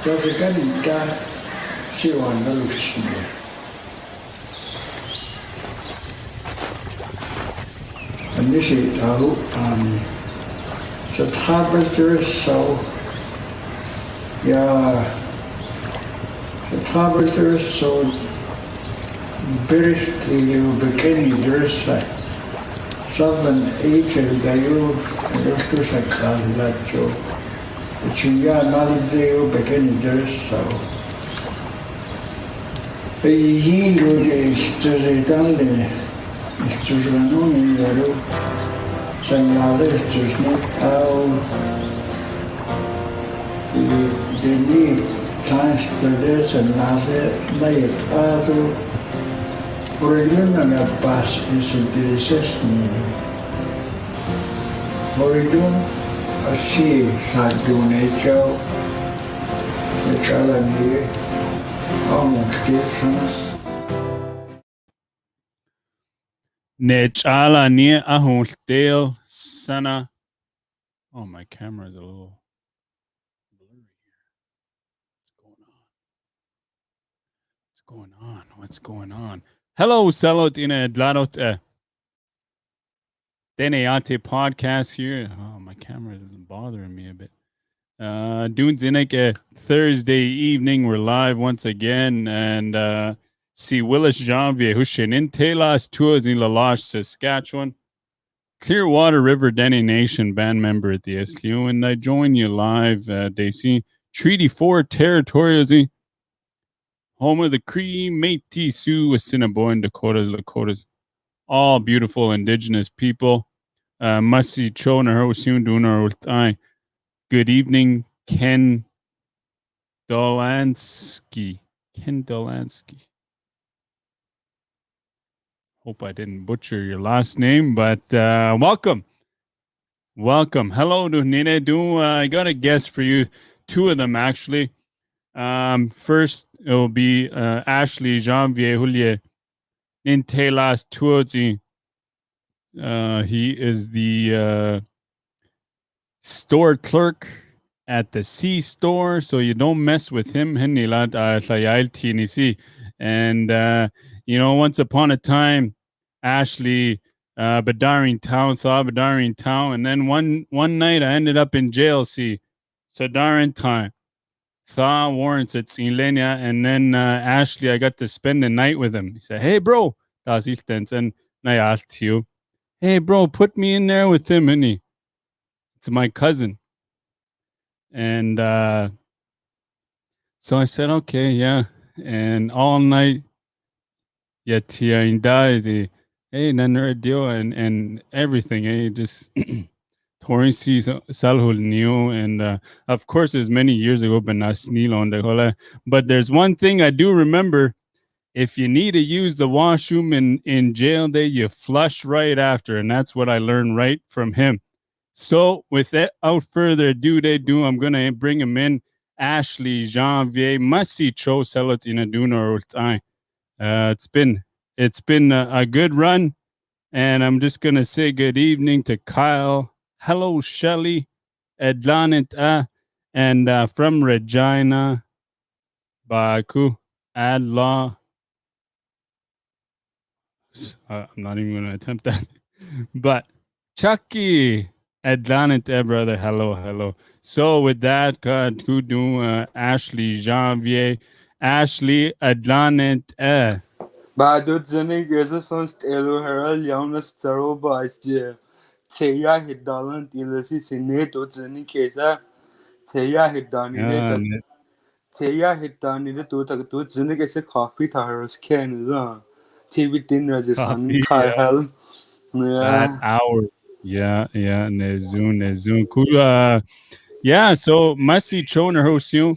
就是跟人家希望的路线。你是大陆是他们接受呀，是他们接受Biristio beginning dressa, 7, 8 dayo, esto sa kalacho. Chiya nalzeo beginning dressa. Hilo de estudiante, estudiante yaro, sanade estudiante Dene Yati sanade mayatado. Moridun na pas intereses ni Moridun asi sa dunecho Nechalani Ahultesans Nechalani Ahultel Sana. Oh, my camera is a little blurry here. What's going on? Hello, Selohtine Dene Yati podcast here. Oh, my camera is bothering me a bit. Doing Zinek Thursday evening. We're live once again. And see Willis Janvier, Hushin in Telas Tours in Lalash, Saskatchewan. Clearwater River Dene Nation band member at the STU. And I join you live. They see Treaty 4 Territorials. Home of the Cree, Métis, Sioux, Assiniboine, Dakotas, all beautiful indigenous people. Musi Chona Hosun Dunar Ultai. Good evening, Ken Dolansky. Hope I didn't butcher your last name, but welcome. Hello to Nene Du. I got a guest for you, 2 of them actually. First, it will be Ashley Janvier Hulier in Telas Tuozi. He is the store clerk at the C store, so you don't mess with him. And once upon a time, Ashley Badaring Town, and then one night I ended up in jail. See, Sadarin time. Thaw warrants it's Ilenia, and then Ashley, I got to spend the night with him. He said, "Hey, bro, das ich denn?" And I asked you, "Hey, bro, put me in there with him." And it's my cousin. And so I said, "Okay, yeah." And all night, yet he died. Hey, deal and everything. Hey, just. Torrency Salhul Neo, and of course, it was many years ago, but not Sneel on the Hola. But there's one thing I do remember: if you need to use the washroom in jail day, you flush right after, and that's what I learned right from him. So, without further ado, I'm gonna bring him in. Ashley Janvier, Masi Cho Selohtine Duna Ultai. It's been a good run, and I'm just gonna say good evening to Kyle. Hello, Shelly, Edlanit, and from Regina, Baku, Adlaw. I'm not even going to attempt that. But Chucky, Edlanit, brother, hello. So with that, kudu Ashley Janvier, Ashley Edlanit. بعد زنی گذاشت sonst هرال یامنس ترو باشه تیا هدالن دیلسی سینه تو زنی کیسا تیا هدانی تو تا تو زنی کیسه کافی تا هرس کنه تیوی دین راجستان کایل That hour. Yeah, Nezun. Cool. Yeah, so Masi Choner Hosu.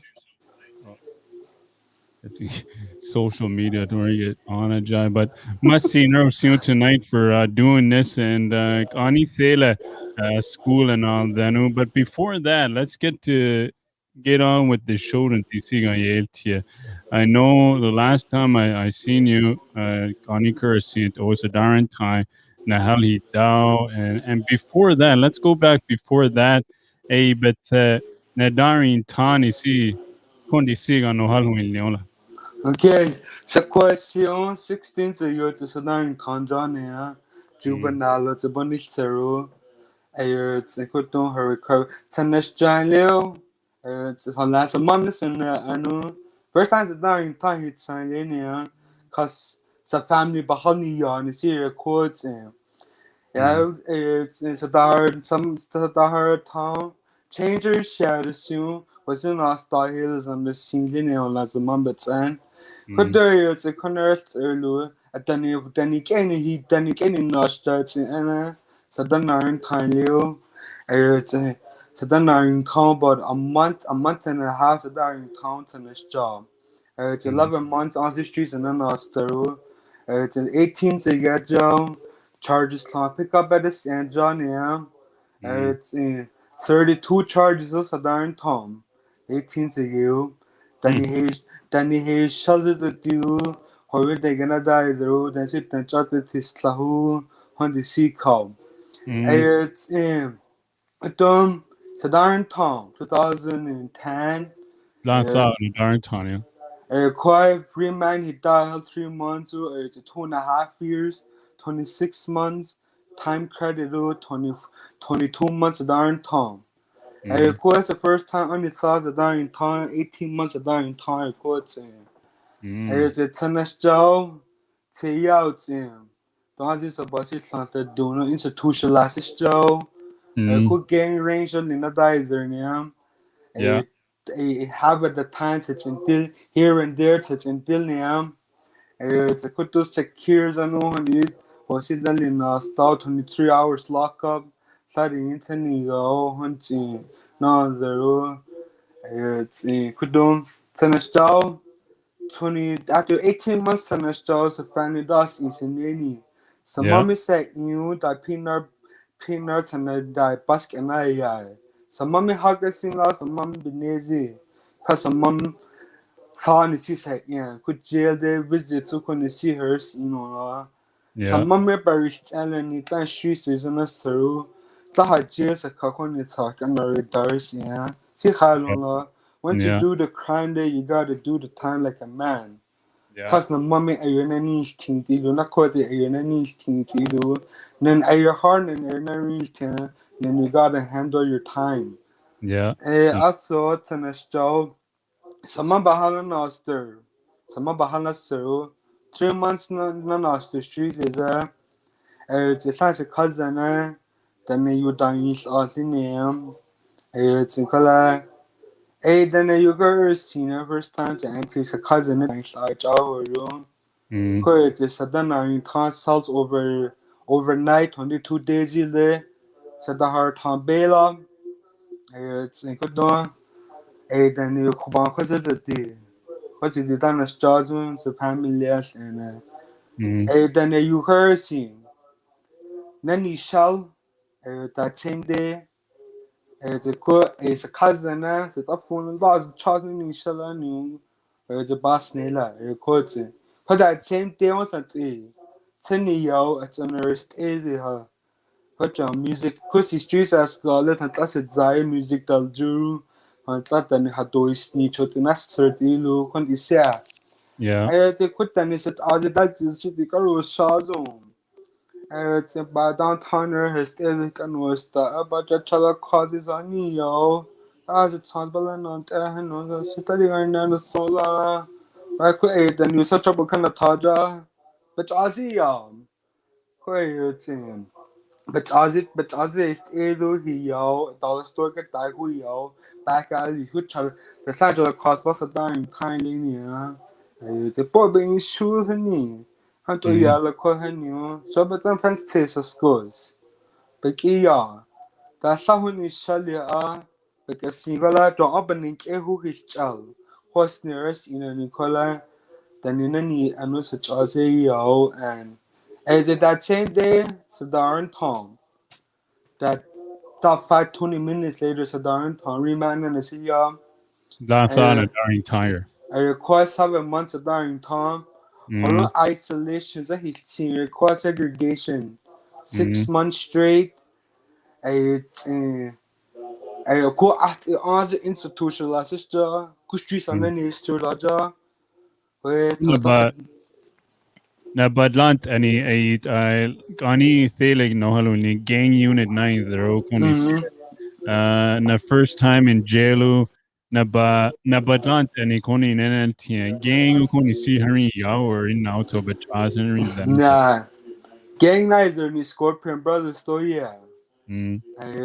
It's social media, don't get on a job, but Masi Hosu tonight for doing this and Ani Thela school and all that. But before that, let's get on with the show and see. I know the last time I seen you, Ani Kurasint, was a darn time. Nahali Dao, and before that, let's go back before that. But Nadarin Tani see condition no hal million la. Okay, sa question 16 sa yo sa daring kanjan niya. Juvenile sa banis zero. Ayer sa kutong her sa nasjan leo. Sa hala sa mom sa ano. First time sa daring time hit sa niya. Cause sa family bahal niya ni siya quotes and yeah, it's a dar some dar town. Changers shared soon was in our style on the season on as a mumbets and could there it's a converse earlier at Danny Kenny Nostats and so then iron kind you it's a so then iron town about a month and a half so in town to this job. It's 11 months on the streets and then it's an 18 to get job. Charges can pick up at the St. John, yeah. It's 32 charges also darn Tom. 18 to you. Then he has sheltered the deal. How they gonna die though? Then sit and chat at his slahu on the sea cow. It's so darn Tom 2010. Last out It's in Darrington. quiet remand he died 3 months or it's 2.5 years, 26 months, time credit 22 months of darn time. Of course the first time only saw the darn time, 18 months of darn time, of course. It's a tennis job, te out in. Don't just about it something doing institutionalized job. Could gain range on the dizer, yeah. Yeah. A habit the times it's until here and there it's until now it's a couple secures and on it was it in start 23 hours lockup starting internet go hunting no zero it's a couple tennis job 20 after 18 months tennis job so finally does is in any so Yeah. mommy said you that peanuts and that basket and I so mommy hug us in last and mommy benezi cause some mom saw and she said yeah could jail they visit to come see her you know Yeah. some mommy perished and it and she says in us through the had jails a cock on it talk and the doors yeah she had on once you Yeah. do the crime there you gotta do the time like a man. Yeah. Cause the mommy ayun na niche tinti do not cause ayun na niche tinti do then ayo hard and ayun na niche then you gotta handle your time. Yeah. Also tennis job sama bahala noster sama bahala sir 3 months na noster street is it's a cousin then you done is also name it's in color then you go senior first time to enter a cousin inside our room. Quite is sudden in consults overnight 22 days ile said the heart on Bela it's in good door then you come on cause the what you did on the stars the families and then you heard him then you shall that same day it's a cousin it's up for the last charging you shall and you the boss nila records it but that same day was at Tenio at an arrest her. But your music, cause his streets as scarlet and class at Zay music dal Juru, and that then had to snitch out in a sturdy look on the sea. Yeah. I had to quit then is at all the that's the girl Shazon. It's by downtown has still and was the about the chala causes on yo. As a tumble and on the study and the solar. I could eat the new such a book and a taja. But Ozzy, quite but as is edo hiyo dollar store ka dai hu yo back out you could try the side of the cost was a dying tiny near the poor being shoes and knee and to yell a cohen so but then fence taste of schools but ya that's how when shalia because single to opening a who his child was nearest in a Nicola than in any and no such as a yo and as it that same day so darn Tom that top 20 minutes later sa darn Tom remand na siya Last out in Darrington. I request 7 months of darn Tom on isolation that he's seen request segregation 6 months straight I I go at the institutionalized kushti sana ni istur laja. Wait, na badlant ani ay kani thelig no haluni gang unit 9 zero koni si na first time in jailu na badlant ani koni neneltien gang koni si hari yaw or in auto but chas henry then Nah. Gang neither ni Scorpion Brothers story yeah. mm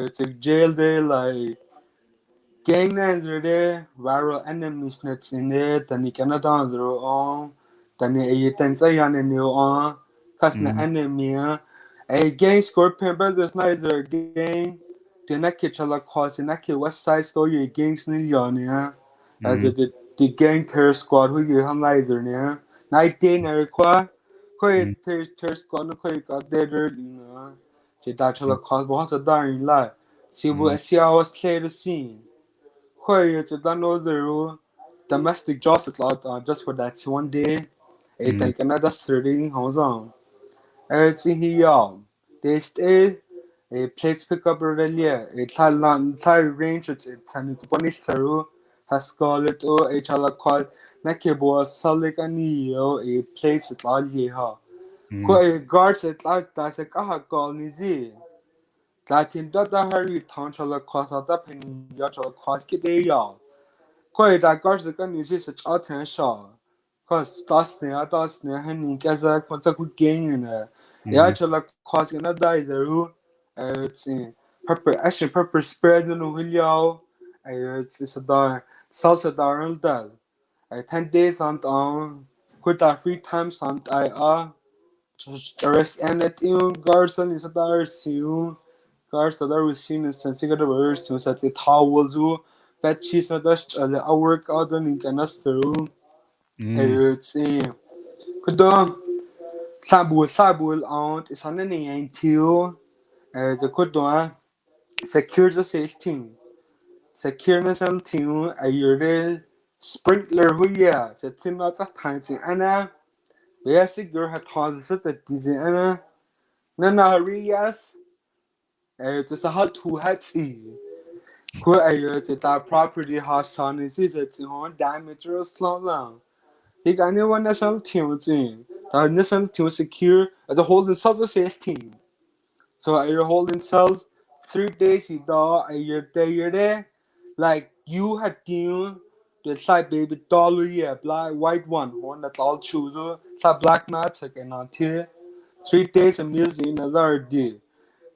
It's a jail day like gang neither there viral enemies nets in it then you cannot on their own then you think say on a new on cause the enemy a gang Scorpion Brothers neither gang the neck chala cause the neck west side story gangs ni yon yeah the gang terror squad who you have neither yeah night day never qua quite terror squad no quite got there you know the chala cause but what's a darn lie see I was clear the scene quite to done all the rule domestic jobs at lot just for that one day I think another 30 hours on it's in here they stay a plates pick up earlier a entire range it's an punish through has called it or a chala called Nakebo Salik and a place at all year. Quite guards at like that's a kaha call nizi. Latin data hurry town chala cause of the penny yachala cause get there yaw. Quite that guards the gun is such out and shaw. Cause that's near Henning as a contact gain in a yachala cause another the rule. It's in purpose spread in the wheel. It's a dar salsa darn dal. 10 days on quit that 3 times on I rest and it in Garson is a dar soon. Garson that was seen as a cigarette version that the towel zoo. That she's a dust a work out in canaster. It's a could Sabul aunt is on any until the could secure the safety. Secure team a year sprinkler who yeah, the team lots of times in Anna. Basic girl had causes it that dizzy Anna. Nana Rias. It's a hot who had see. Who a that property has on is it on damage or slow down. He got anyone national team in. The national team secure at the whole themselves the same team. So you're holding cells 3 days you doll a year there. Like you had done the side baby dollar yeah black white one that's all true side black magic and on here 3 days of music another day.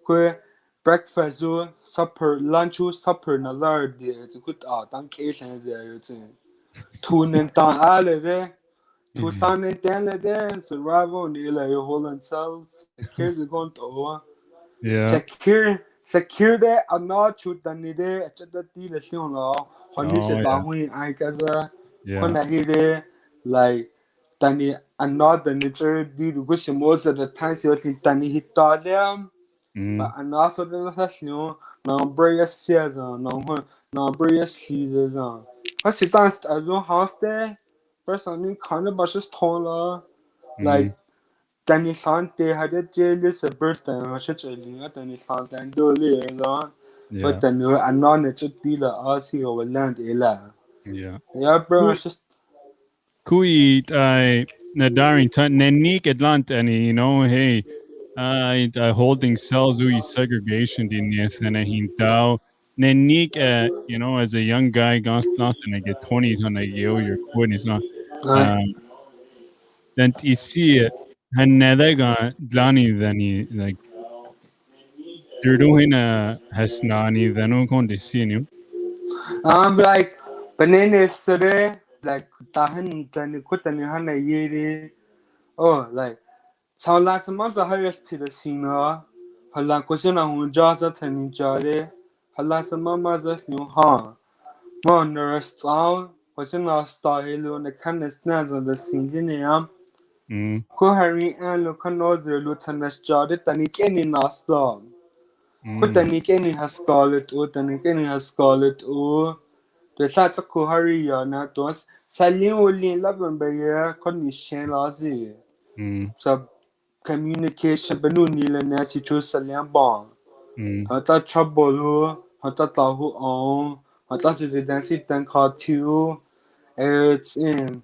Queer breakfast supper lunch supper another day. It's a good occasion there it's in. Tune and down all there. Two sun and then there survival near your holding cells. The kids are going to over. yeah Secure the another shoot than it at the deal soon law. Honey said Bahui I gather when I hear it like Danny another nature deal which most of the time seriously Danny hit them. But and also the session no brave season no brave season. What's it dance I don't house there? Personally kind of just taller like Danny Sante had a jealous a birthday and such a linger Danny Sante and do later but then you are not a dealer Aussie over land ella. Yeah, bro, it's just kui I na daring nenik atlant any hey I holding cells we segregation in and hin dao nenik as a young guy gone and I get 20 on a your quit is not then you see it and neither got Dlani than he like they're doing a hasnani then I'm going to see you like banana yesterday like tahan tani kutani hana yeri oh like so last month I heard to the singer hala kusina hun jaza tani jare hala sama mazas new ha mo nurse sound kusina style on the kind of snares on the season yam ko hari and look another lieutenant jare tani keni nasta ko tani keni has called it o tani keni has called it o the shots of Koharia na dos Salin Olin Lavenbayer condition lazy. So communication Benunil and Nancy chose Salian Bond. Hata trouble, Hata Tahu on, Hata is a dancing tank hard too. It's in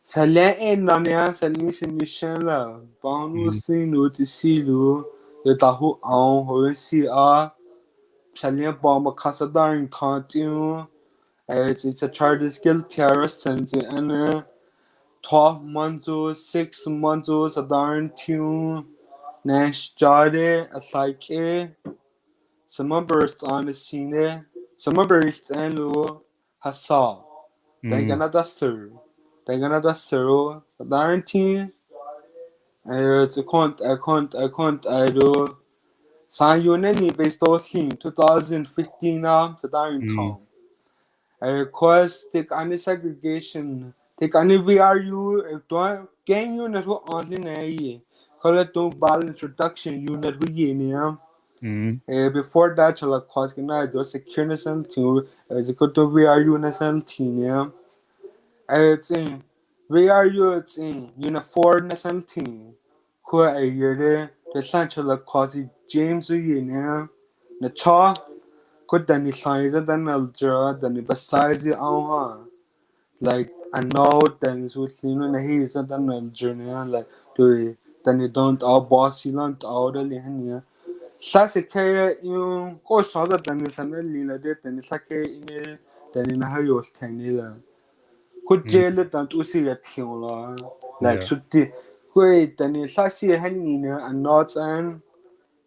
Salin Nania Salin Nishella, Bonu Sinu to Silu, the Tahu on Horacia, Salin Bomber Casadar in Continu. It's a charter skill terrorist and 12 months, 6 months, a darn tune. Nash Jade, a psyche. Some burst on the scene. Some burst and Lu Hassa. They gonna duster. They gonna duster. A darn tune. It's I do. San Unani based on 2015 to darn Tom. I request take any segregation, take any VRU, don't gain unit who only a call it don't ball introduction unit who yin. Before that, shall I cause the secureness and two, the good to VRU and team. It's in VRU, it's in uniform and team. Who a year the central cause James yin. The chaw. Could then he signs it then Alger, then he besides the like I know then it's with him and he is then Alger, like do then you don't all bossy land all the linear. Sassy you go short than this and then then it's like in then in a house 10. Could jail it and to see a team like should the wait then it's sassy hanging and not and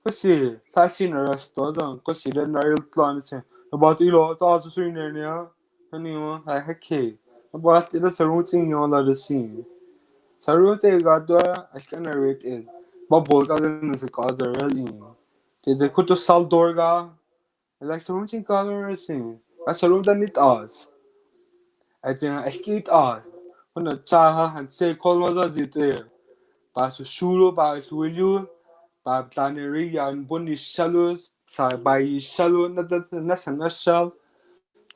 kasi sasin restaurant kasi the Nile Clan about ilo taas suine niya ano ay hake about ito sa routine yung la the scene sa routine gado as can narrate it bubble ka din sa other really they could to sal dorga like sa routine color scene as sa room it us I think I skate us when the chaha and say call was as it ba su shulo ba su will Tannery and Bunny Shallows, by Shallow, na shell,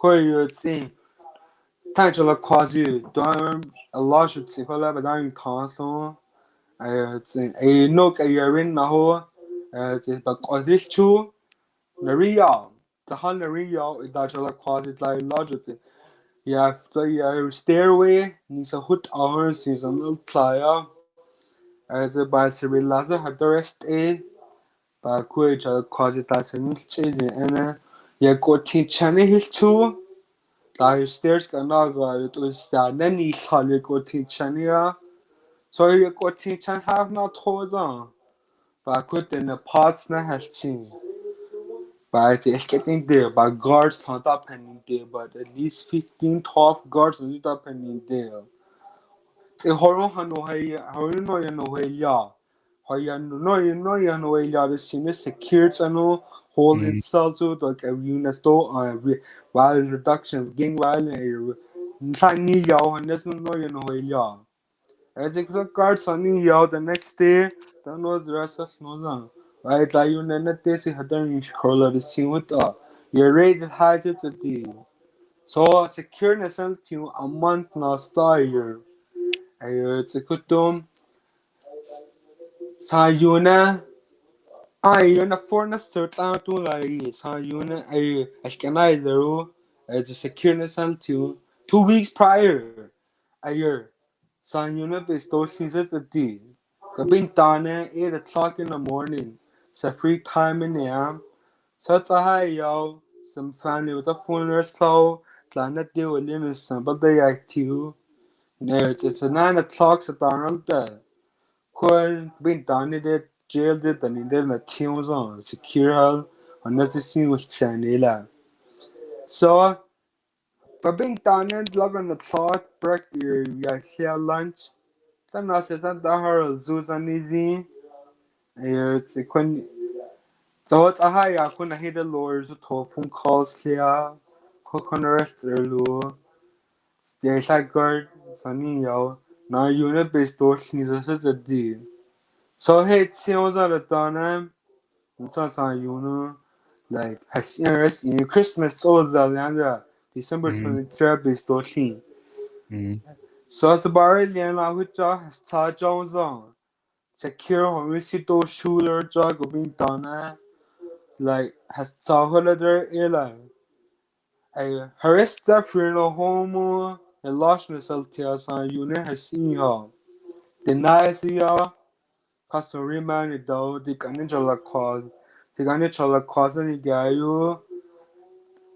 Coyotes in Tangela quasi, Dorm, a large Ticola, but I'm console. A nook a year in Naho, but this two, the real, the Hunter real is Dangela quasi like logic. You have the stairway, needs a hood hours, is a little tire. As a by Cyril Laza had the rest a. Ba kuj quasi tasenil cheze and ya kotin chane his two la stairs kanaga it was da nani sale kotin chania so ya kotin chan have not thoda ba kut in the parts na has chin ba it's getting there ba guards not up pending there but at least 15 top guards not up pending there it's horror hano no ya no ya no the scene secured and hold itself to like a unit while reduction gang while sign yao and there's no I think the cards on yao the next day don't know the rest of no right like you net this had done scroll the scene with you're rated high to the so secureness until a month now start it's a good Sayuna yun na foreigners out to like Sayuna I can either as a security to 2 weeks prior a year Sayuna bestow season the D. The being done 8 o'clock in the morning. It's a free time in there. So it's a high yo. Some family with a funeral slow. Planet deal with limit sample day active. It's a 9 o'clock so Donald there. Could be done it, jailed it, and then the team was on secure her, unless the scene was Chanela. So, for being done it, love on the thought, break your share lunch. Then I said that her Zuzan easy. It's a queen. So it's a high, I couldn't hit the lawyers with phone calls here. Cook on the rest of the law. Stay side guard, Sunny yo. Now unit based door sneezes at the deal. So hey, sales at the done. It's on you like has in Christmas all the land December 23rd based door scene. So it's about it, and I would has charged on. Secure when we see those shooter jog being done. Like has charged her airline. I harassed the funeral home. lost result here san unit has seen her. Deny ya custom remind though the canitual cause. The canitual cause ni gayu.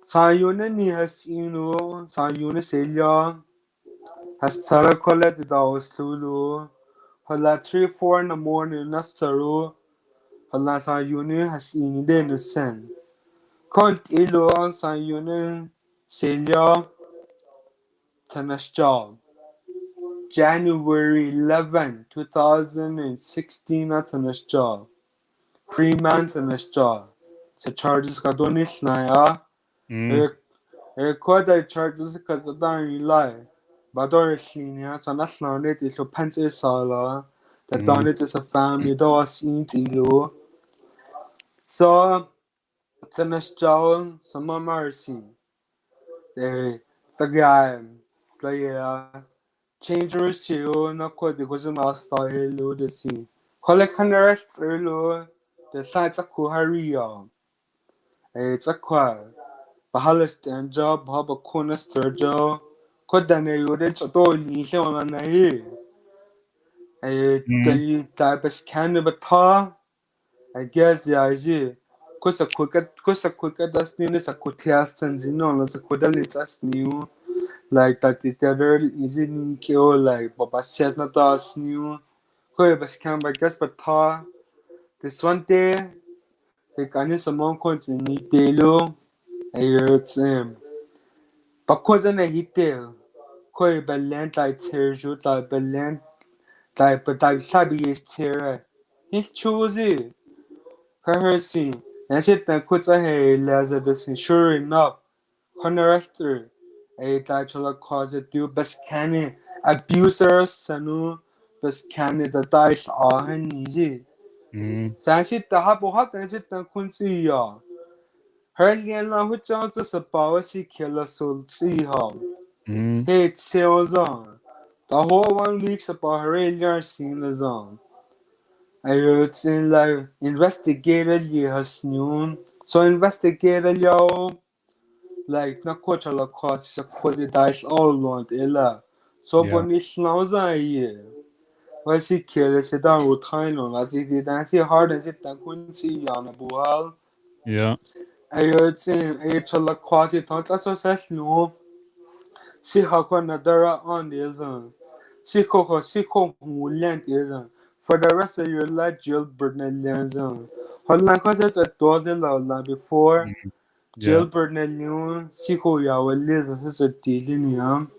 San unit ni has seen you. San unit celia has tsara collect the hours tulu. Hala 3-4 in the morning nastaru. Hala san unit has seen the innocent. Can't ilo san unit celia tennis job. January 11, 2016 at tennis job. 3 months tennis job. So charges ka donis na ya. Record charges ka dodan ilai. Bador senior so nas na net ilo pense sala. The donit is a family do was in ilo. So tennis job sama mercy. Tagay. Kaya change ratio na ko di ko sa style lo de si. Kole kanarest lo the sites a ko haria. It's a kwa. Bahalas den job haba kona sturjo. Ko dane yo de chato ni se wana na hi. The type is kind of a ta. I guess the idea. Kusa quicker das ni sa kutiastan zino na sa kodalitas niyo. Like that the other easy kill like Baba said not us new. Koi bas can by guess but ta this one day the can someone continue delo it's but cause na hitel koi balent like tears you like balent like but like sabi is tear he's choosy her see and sit that quits a hey Lazarus sure enough Honester a title cause do best can abusers sanu best can the dice are easy. Sansit the habohat and sit the quincy ya. Hardly and la which on the policy killer soul see how. Hate sales on. The whole 1 week's about her alien scene is on. I heard in like investigated years noon. So investigated yo. Like na coach la coach sa kodi dice all long ela so bonis nauza ye was he kill se da routine on as he did see hard and sit dan kun si yana bual ayotin la coach tant as no si hakon na dara on the zone si ko hu lent is for the rest of your life Jill Burnell zone Holland cause it a dozen la before Jill Bernalion, Siko Yawaliz, this is a Dilinium.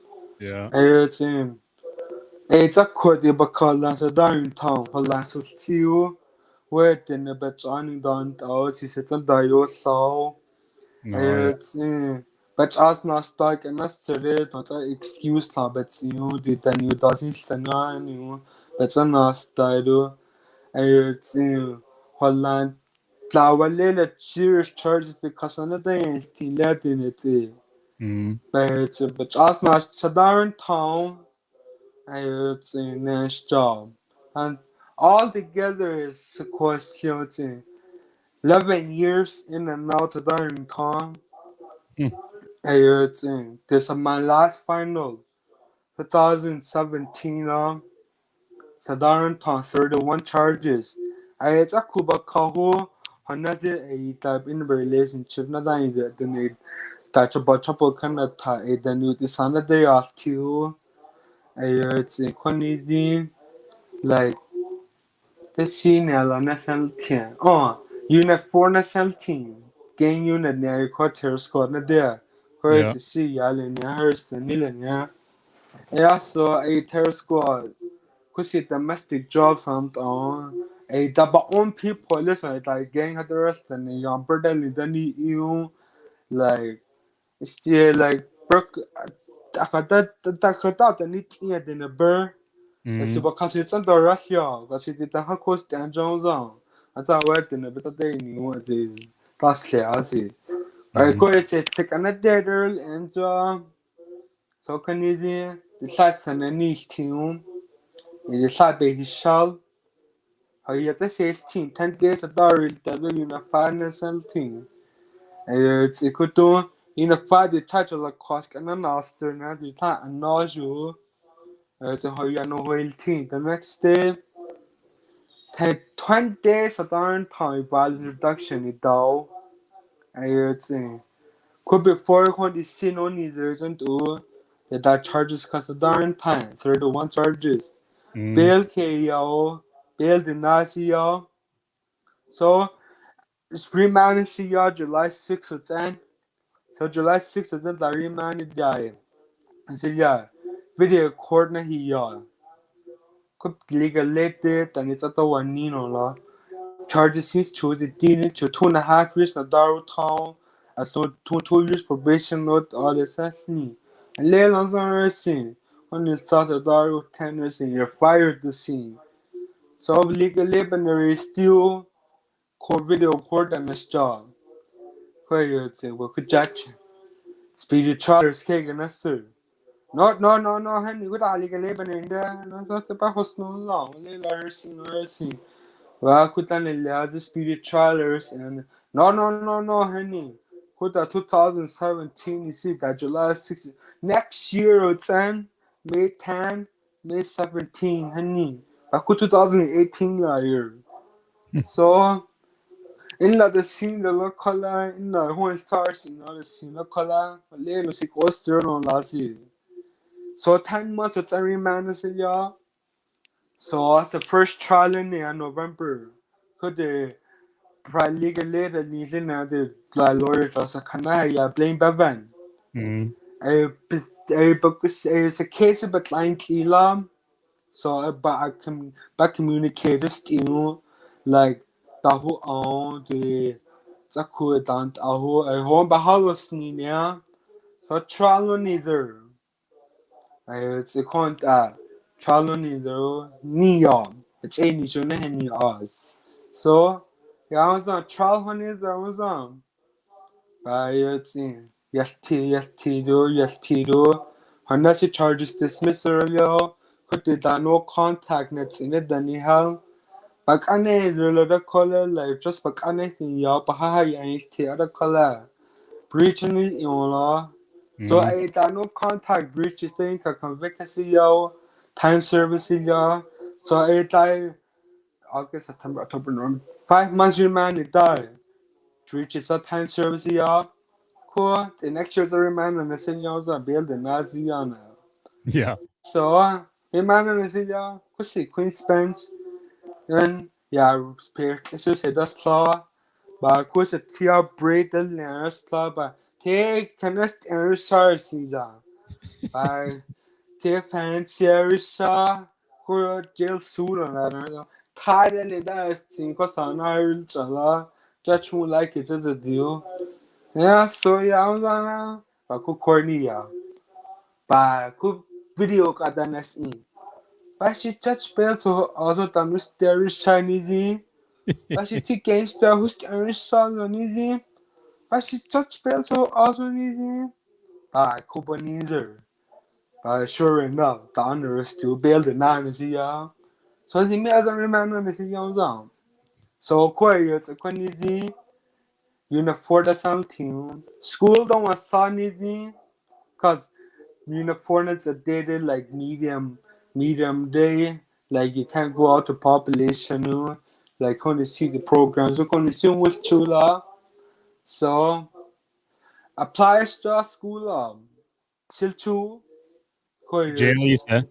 It's a quite a bacala, a dying town, a last of steel, where then a bet on down out, he said, and dio so. It's but as not stuck and that's it, not an excuse, but you did the new doesn't stand on you, but I'm not style. It's Holland. Tlahualele cheers charges the Casanada and Tilatinity. But as much Sadaran town, it's a nice job. And all together is a question. 11 years in and out of Sadaran town. This is my last final. 2017 Sadaran town 31 charges. It's a Kuba Kaho. Hanazi a type in relationship na dahil the need touch about couple kind of the new the sana day off too. It's a quantity like the scene na Selohtine. Unit 4 na Selohtine. Game unit na quarter squad na there. Where to see yalin ya hurst and nilan ya. So a terror squad. Kusi domestic jobs on a double on people listen like gang at the rest and young burden then you like still like broke that the need in a burr as if because it's under Russia because it didn't have cost and Jones on that's how I in a bit of day new the that's clear I could say take another girl and so can you the sites and the niche team the side baby shell هي 16 10 days a dollar the unified something it's equal to in a fight the title like cost and an aster na the ta and noju so how you know well team the next day take 20 days at our time by reduction it down it's could be 400 sin on either and do that charges cost a darn time 31 charges bail KO bail the Nazi so it's remanded July 6th or 10 so July 6th is the remanded die so yeah video court na hiya could legal late and it's at the one la charges since to the Dene to 2.5 years na Daru town as no 2 years probation not all the assassin and lay on the scene when you start the Daru 10 years and you're fired the scene so legal labor is still court video court and this job where you say well could judge speedy charters cake and that's true no honey good legal labor in there no not about hostel long nursing well, could then the spirit trailers and no, honey. Could that 2017? You see that July 6th next year it's end May 10, May 17, honey. But could 2018 year. So in the scene the local color in the whole stars in the scene the color. Lelo si coaster on last year. So 10 months it's every man is ya. So it's the first trial in November. Could the legal later leasing the lawyer just a canaya blame Bevan. A book is a case of a client Elam. So I can back communicate this to like the who on the Zaku Dant Aho a home Bahalos Nina. So trial neither. It's a count trial neither neon. It's any show any Oz. So yeah, I was on trial honey there was on. It's in yes do. Unless it charges dismissal earlier, could the no contact nets in it than hell. But I know the color like just but anything ya but is the other color. Breaching it in law. So I no contact breach is thing can convict yo time service ya. So I die August, September, October, November. 5 months remand it die. Breach is a time service ya. Cool. The next year the remand and the senior build the Nazi on. Yeah. So remand and the senior kusi Queen's Bench. Then yeah, spare so say that's law. But course a tia break the nearest law but take cannot enter Saracens. By te fancy sa ko jail suit on that. Tied in that thing cause on our chala. Judge won't like it as a deal. Yeah, so yeah, I was on aku cornea. Ba ku video ka danas in. Ba she touch bell to also the mysterious Chinese. Ba she take gangster who's Irish son on easy. Ba she touch bell to also easy. Ba Cubanese. Sure enough, the honor is still building on the ya. So the mails are remembering the young zone. So quiet, a quantity. Uniform the something. School don't want sun easy. Cause uniform it's a dated like medium day. Like you can't go out to population, like only see the programs. You can see what's chula. So apply to school still true. Jail, you said?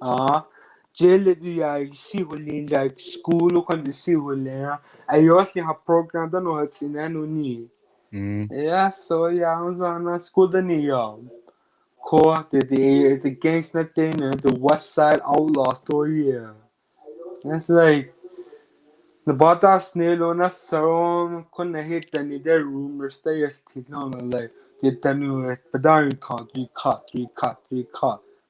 Ah, jail like see like school can see I also have program don't know it's in any. Yeah, so yeah, I was on a school the Court the gangster thing and the West Side Outlaw story. Yeah, that's like the bata snail on a storm couldn't hit any their rumors stairs on like get the new but darn can't recut.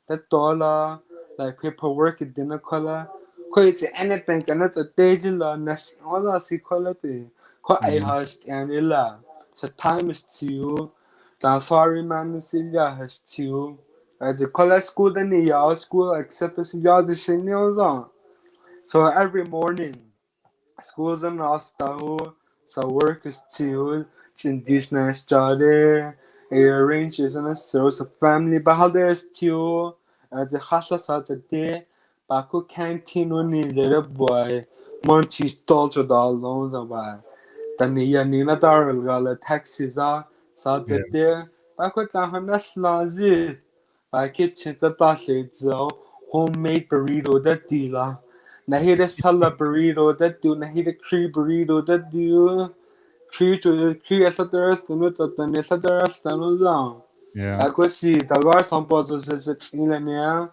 That dollar like paperwork it didn't color. Quite anything and it's a daisy la ness all I see quality. Quite a host and illa. So time is to the sorry man Celia has two. As a color school than the yard school except as yard the signals on. So every morning schools and all stuff so work is too it's in this nice job arranges and a source of family beholders too as a haslas at the day Baku canteen on the boy Monty stole to the loans away. Tania Nina Dargal taxis are south the day Baku Tahanas Lazi by kitchen the passage homemade burrito that dealer. Nahida salad burrito that do Nahida cree burrito that do. Cree sa teras tanu to tani sa teras tanu lang. Yeah. Ako si tagar sampo sa nila niya.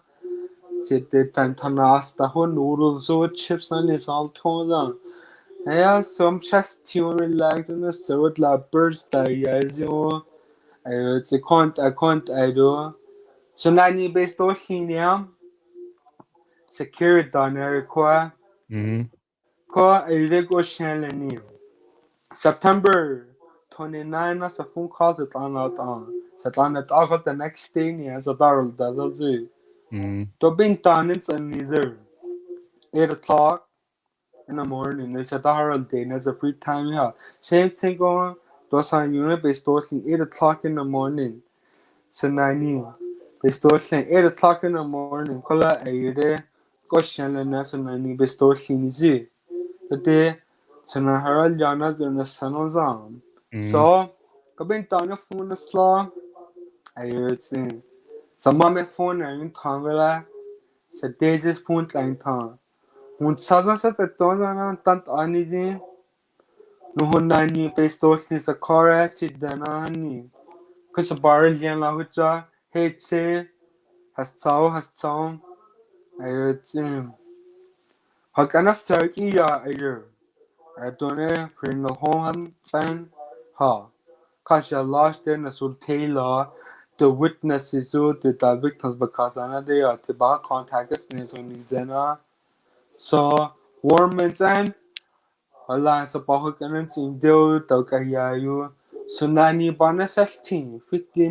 Si te tanas taho noodles so chips na ni salt ko lang. Kaya some chest tune relax na sarot la burst yes yo. Ayo si I can't I do. So nani based on niya. Security doner ko. Ko ay rego shan niyo. September 29 na sa phone calls at on out on. Sa tlan at ako the next day niya sa darul dadal zi. To being done it's neither 8 o'clock in the morning. It's a darul day. It's a free time here. Same thing going. Those are unit based on 8 o'clock in the morning. Sa 9 based on 8 o'clock in the morning. Kola ayde ko shan na sa 9 based on zi. But so na haral jana na sanozam. So kabin tanya phone na sla ayutsin. Sama me phone na yung tangala sa dejes phone lang tang. Un saza sa tatona na tant anizin. Nuhun na ni pestos ni sa car accident na ni. Kasi baril yan la hutja. Hate say has tsao. Ayutsin. Hagana start iya ayer. Adone prin hon san ha. Kasha lost then as will Taylor the witnesses the victims because they are the bar contact us on dinner. So warments and alliance of Bahukans in Dil Dokayayu. So Nani Bana 15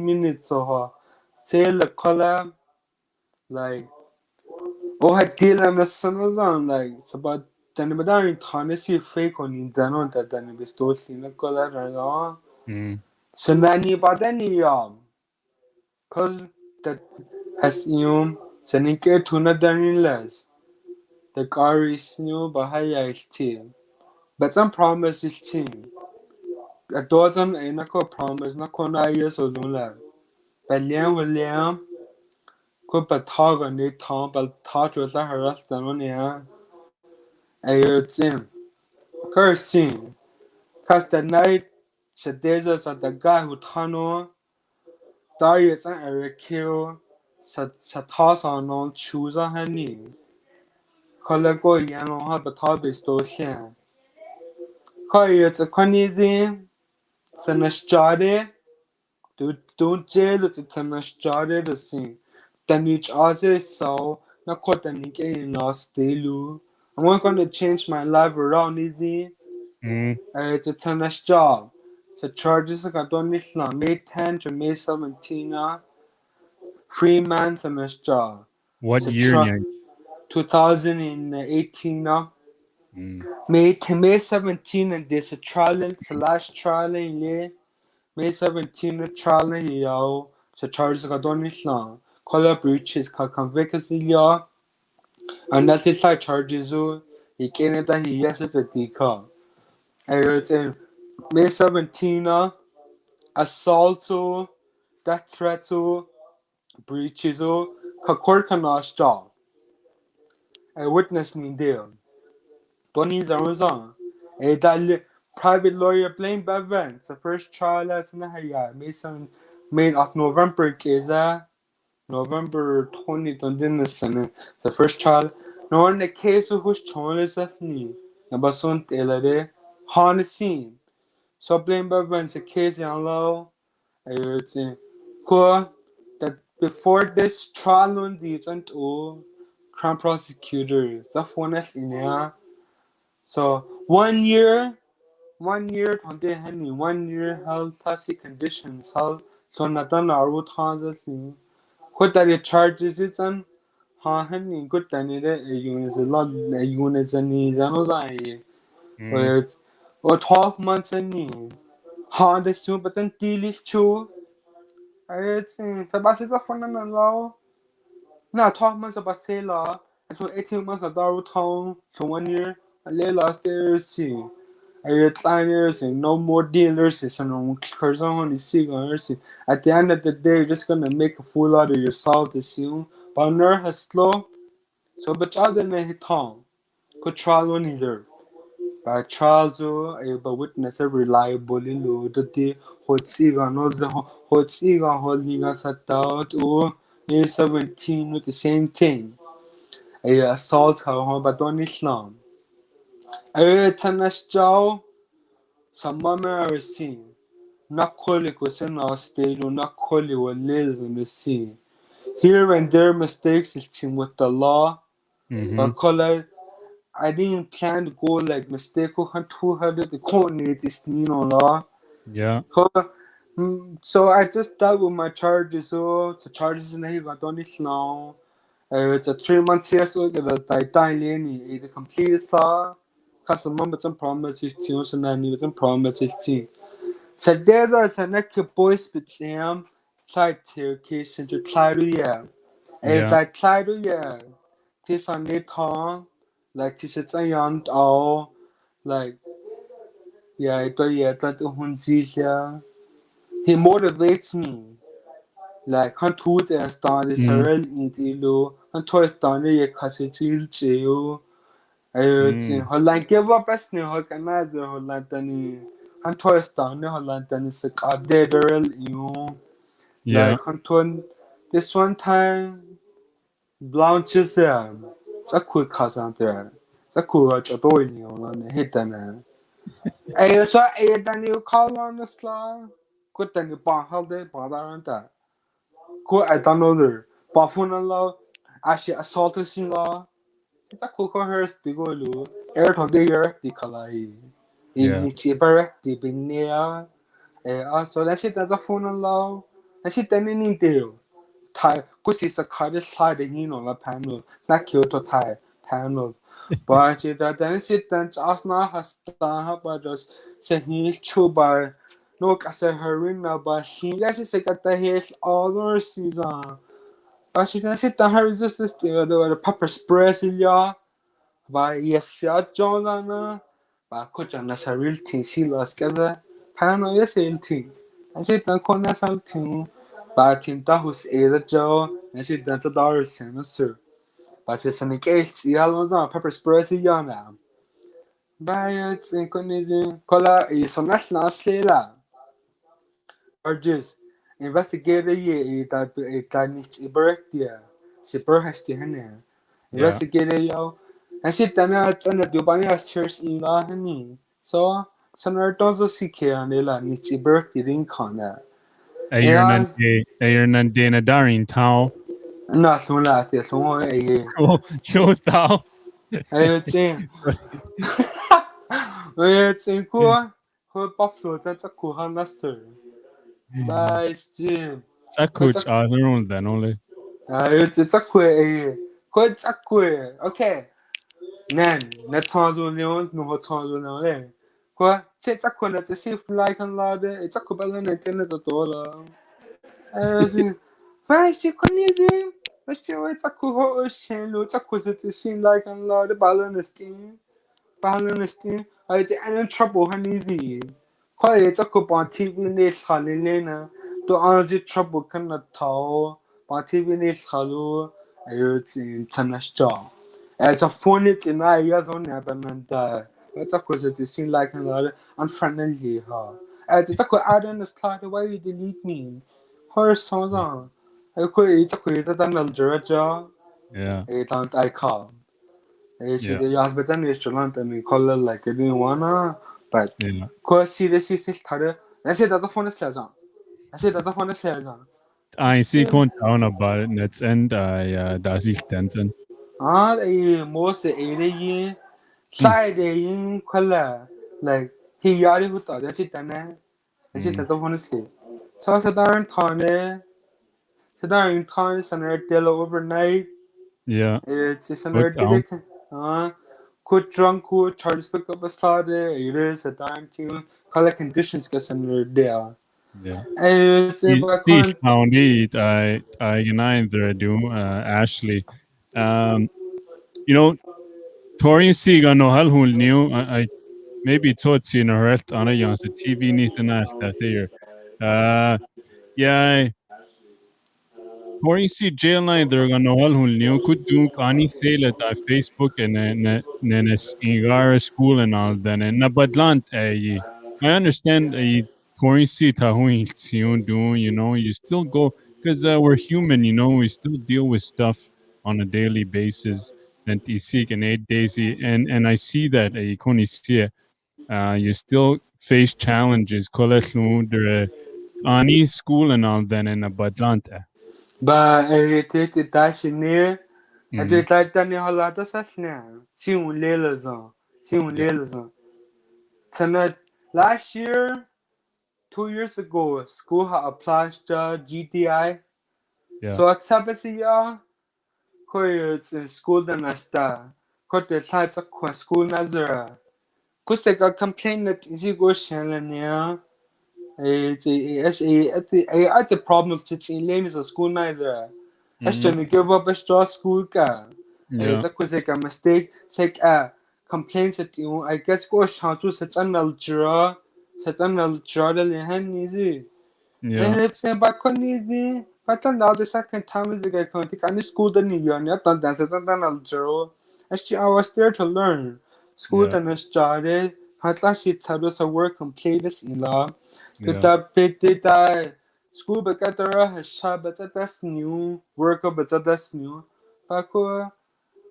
minutes or her. Say the color like oh I deal and the sun was on like it's about then but in Tennessee fake on in Zanon that then we still see the color and so Nani Badani cause that has sending care to another less. The car is new Bahaya is team. But some promise is team. A dozen ain't a promise not corner years or no. But William could but talk on the town but talk with the harassment on the Ayurtsim. Cursing. Cause the night the deserts of the guy who tunnel Darius and Eric kill toss on non choose on her knee. Color go yan on her but top is still shan. Call it's a conizin. The Nashjade. Don't jail it to Nashjade the sing. Then each other so not quite the nick in lost delu. I'm not gonna change my life around easy. It's a tennis job. The charges I got on Islam May 10 to May 17. 3 months on this job. What So year niya? 2018 now. May 17 and this a trial the last trial in year. May 17 a trial in year. So charges I got on Islam. Color breaches can convict us in year. And that's his side charges. He can't that he yes at the decal. It's in May 17 assault death threat breaches court cannot job. A witness me deal. Tony Zarazan. A private lawyer blame Bevans. The first trial lesson made of November case November 20 the first trial. No in the case of whose choice as me. Nabasun telere. Han scene. So blame Bevans the case young low. It's cool that before this trial on the agent Crown prosecutor the phone is in there. So 1 year on the henny 1 year health classic conditions how so Nathan Aru Tanzas what are the charges it's on henny good than it a unit a lot a units and needs another where it's or 12 months and need hard to but then deal is true It's in the bus is a fun and low. Now 12 months about sailor. It's 18 months of Daru Town. So 1 year. I lay last there see. Years and no more dealers and no person on the cigars. At the end of the day, you're just gonna make a fool out of yourself this year. But nor has slow. So but other than hit tongue. Could trial on either. By Charles but witness a reliable load the hot cigar knows the hot cigar holding us at out or near 17 with the same thing. A assault how but on Islam. A tennis jaw, some mama are seen. Not calling was in our state or not calling what lives in the sea. Here and there mistakes is seen with the law, but call I didn't plan to go like mistake who had 200 the coordinate this law. Yeah. So I just dealt with my charges. So the charges in the got on this now. It's a 3 months here, so that I die in the complete law. Cause the moment some promises to so I need some promises to. So there's a neck boys but Sam tried to case into try to yeah. It's Yeah. like try to yeah. This on the tongue. Like this it's a young all like yeah, he motivates me. Like han tog det startet Terrell i det lo. Han tog startet jeg kanskje til Geo. Holland give up best ni organizer Holland tani. Han tog startet Holland tani så kadde Terrell you. Yeah. Like han tog this one time Blanches så cool kasan der. Så cool at boy ni Holland hitane. Så den jo kallan sla. Good den ba halde ba daranta. Good I don't know there. Ba funa law. Actually assault sin law. Ta ko ko hers di go lu. To the year di kalai. Yeah. It's a barrack di binia. So let's say that the phone law. Let's say then any deal. Thai, because it's a card slide in on the panel. Not Kyoto Thai panel. But then sit then just now has done but just say he's true by no I said her now but she guys say that he's all over season. But she can sit down her resistance the pepper spray ya. But yes, yeah, John but coach on a real thing she lost gather. Panel yes, thing. I sit down corner something. But in Tahus either Joe and sit down to dollars and sir. But it's an engaged yellow on pepper spray ya. Bayards and Conidin Cola is a national slayer. Charges investigator ye that needs a birthday. Super has the hand. Yeah. Investigator yo. And sit down at the Dubania church in La Honey. So, Senator Dozo Sike and Ella needs a birthday in Connor. Ayernan Dana Darin Tao. Not so like this one. Show Tao. It's in. It's in cool. Her buffalo that's a cool master. Bye, Jim. It's coach Azarun then only. It's a quay. Quite a quay. Okay. Nan, let's talk to Leon, no talk to Leon. What? It's a quay that's a safe like and loud. It's a couple of $10. Why she couldn't do? But still, it's a cool ocean. It's a quiz to seem like and loud. The balance team. Balance team. I didn't in trouble, honey. Quite it's a coupon TV needs Halilena. To answer trouble cannot tell. But TV needs Halu. It's in tennis job. As a phone it in I years on abandoned. That's a quiz to seem like and loud. Unfriendly, huh? As it's a quick add on the slide. Why you delete me? Her songs on. I could eat a quiz than a Georgia. Yeah. I don't I call. She did ask but then it's and we call it like I didn't wanna. But Yeah. cause seriously started. I said that the phone is on. I said that the phone is on. I see going down about it. Let's end. Does he Stenson? Most area side in color like he yari who thought that's it then. I said that the phone is here. So I said darn tone. So darn tone is another deal overnight. Yeah. It's another deal. Could drunk could Charles pick up a slide it is a darn tune color conditions gets another deal. Yeah. It's about See, Soundy, I neither do, Ashley. You know, Tori Siga no hal new. I maybe taught in a rest on a young TV needs an ash that there. Yeah, Tori si jail line there gonna hal new could do any sale at Facebook and then a school and all that and na badlant I understand a Tori si tahuin doing, you still go because we're human, we still deal with stuff on a daily basis and seek and 8 days and I see that a koni see you still face challenges koletlu der any school and all that in a badlanta. Ba irritated dash near. I Mm, did like Danny Holata Sasna. See un Lelazon. See un yeah, Lelazon. Tonight, last year, 2 years ago, school had applied to GTI. yeah. So accept it, yeah. It's in school than I start. Cause the sites are school Nazara. Cause they got complaint that easy go shannon, yeah. It's a problem sits in lane is a school neither. It's Mm, to give up a straw school ka. yeah, It's a mistake. It's like complaints that I guess go chance to sit on the draw. Sit on the draw the hand easy. yeah, And it's back on easy. But now the second time is the guy can't take any school than you and yet on dance on the draw. Actually, I was there to learn. School yeah, then I started. At last, it's how does a work complete this in law. yeah. Kita school bekatara hasha but that's new work but that's new. Pako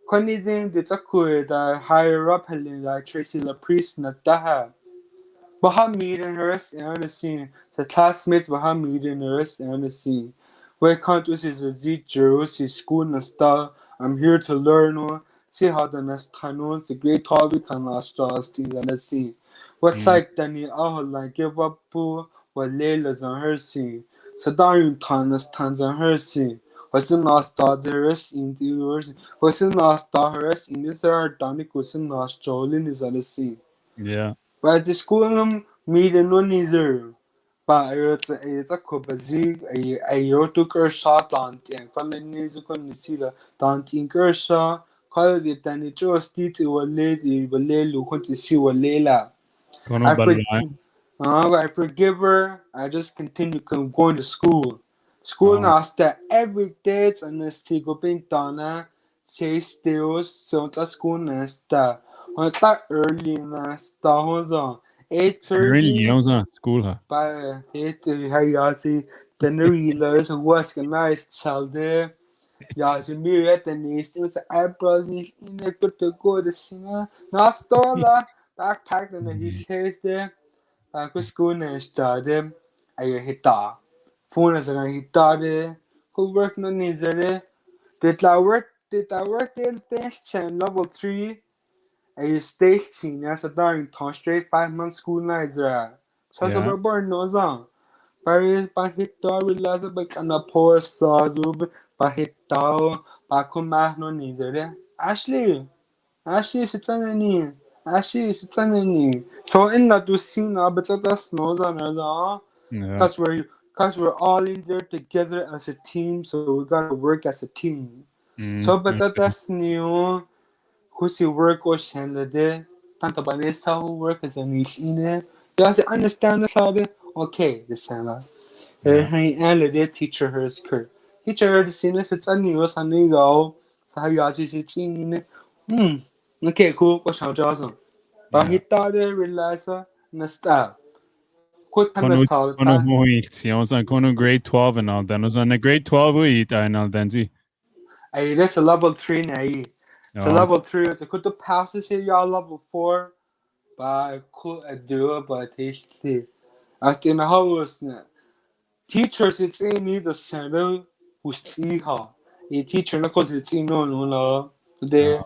konizin ditaku da higher up like Tracy La Priest na daha. Baha meeting her and the scene. The classmates baha meeting her and the scene. Where countries is a Z Jerusalem school na style. I'm here to learn see how the next canon the great topic can last just in the scene. What's Mm, like Danny like give up what Layla's on her scene. So Darin Tanas tans on her scene. What's in last there is in the universe. What's in last in the third Danik was in last Jolin is on the scene. yeah. But the school meeting no neither. But it's a kubazi a yotuker shot on and colonies can see the Dantinker shaw. Call it then it just did to a lady, but Lelu want to see what Layla. Kono I for, balai. I forgive her. I just continue going to school. School Oh, now that every day it's an estigo pintana. Say still so it's school nesta. On it's like early nesta. Hold on. Sirin 8:30 Lianza school ha. by 8:30. How you see the reelers what's nice child there. Ja, så mycket att den är så eyebrows inne gå det singa. Nastola backpack den he says there. Ko school na started ay hita. Phone sa hita de. Ko work no nizare. Did I work till level 3. Ay stage senior sa daring ton straight 5 months school na izra. So sa Yeah. born no zang. Paris bahita realize ba kana poor sazub bahita ba kuma no nizare. Ashley sitsanani. Ashley sitsanani. So in that do scene but that's no zan Yeah. cause we're all in there together as a team, so we gotta work as a team. So but Okay. that's new. Who's your work or shandade? Tanto banesa work as a niche in it. You have to understand the side. Okay, the sala. Yeah. And the teacher her skirt. Teacher her the scene is it's a new Sunday go. So how you actually sit in it. Okay, cool. What's your job? But he Yeah. thought they realized na stop. Quick time Kono to all the kono time. hoit. Sianza kono grade 12 and all that. Was on a grade 12 we eat and all that. Hey, this a level 3 now. It's a Oh, level 3. I could pass this here, y'all level 4. But I could do it, but it's still. I think the house teachers, it's in the center who's see her. A teacher, no, cause it's in no. no. The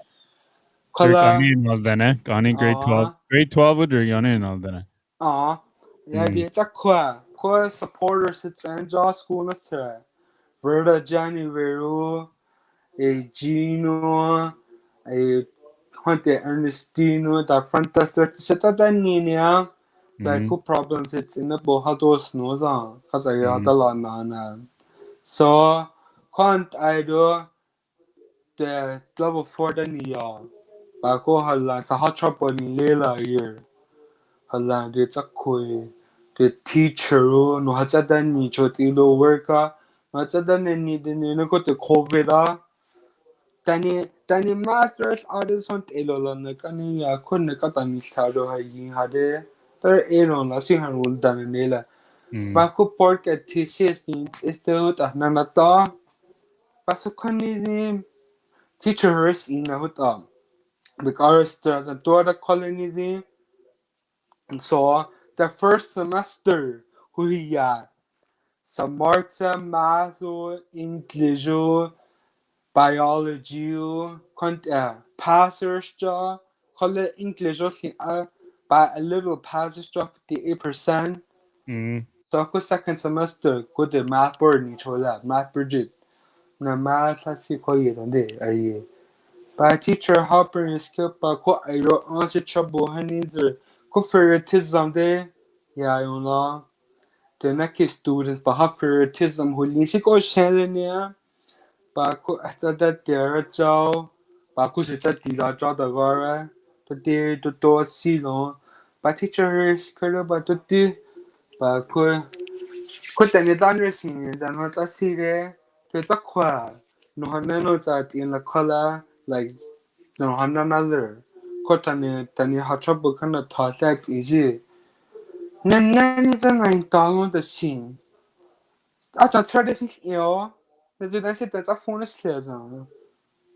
They're color, Gani and all that. Gani grade 12. uh, Grade 12 would they're Gani and all that. yeah, Mm. it's a core supporters, it's in jaw school, that's right. Verda January, a Gino, a Hunter Ernestino, da Fanta Certa da Nina, like who problems it's in the boha dos no zang cause I got a lot na so can't I do the level 4 the niya ba ko hala sa hot trouble ni lela year hala de ta koi the teacher no ha cha dan ni chot ilo worka ma cha dan ni de ni ko the covid tani masters artist on ilo la na kani ya kun na ka tani sa do ha yin ha de तर eno la si han ul dan ne la ba ko pork at thesis ni este uta na na ta ba so kani ni teachers in na uta because the door the colony ni so the first semester hu ya sa marxa math english biology kont passers ja call it english by a little passers ja 58%. So ako second semester ko the math board ni chola math project na math la si ko yi dan de ai ba teacher helper ni skill pa ko ai ro answer trouble hani der ko favoritism de ya yo la the next students ba have favoritism hu ni si ko shen ni ba ko ata da der chao ba ko se ta di da chao da ga ra de to si lo ba teacher skill ba to di ba koแต่ในด้านเรื่องสิ่งด้านว่าจะสิ่งเรื่องเป็นตะขวาหนูหันหน้าโน้ตที่นักข่าว like หนูหันหน้านั่นเลยก็ตอนนี้เขาชอบบุคคลทอดแทรกอีสินั่นนี่จะไงต่อมันจะสิ่งอาจารย์ tradition เอ๋อแต่จะได้สิ่งแต่จะฟังได้เสียจัง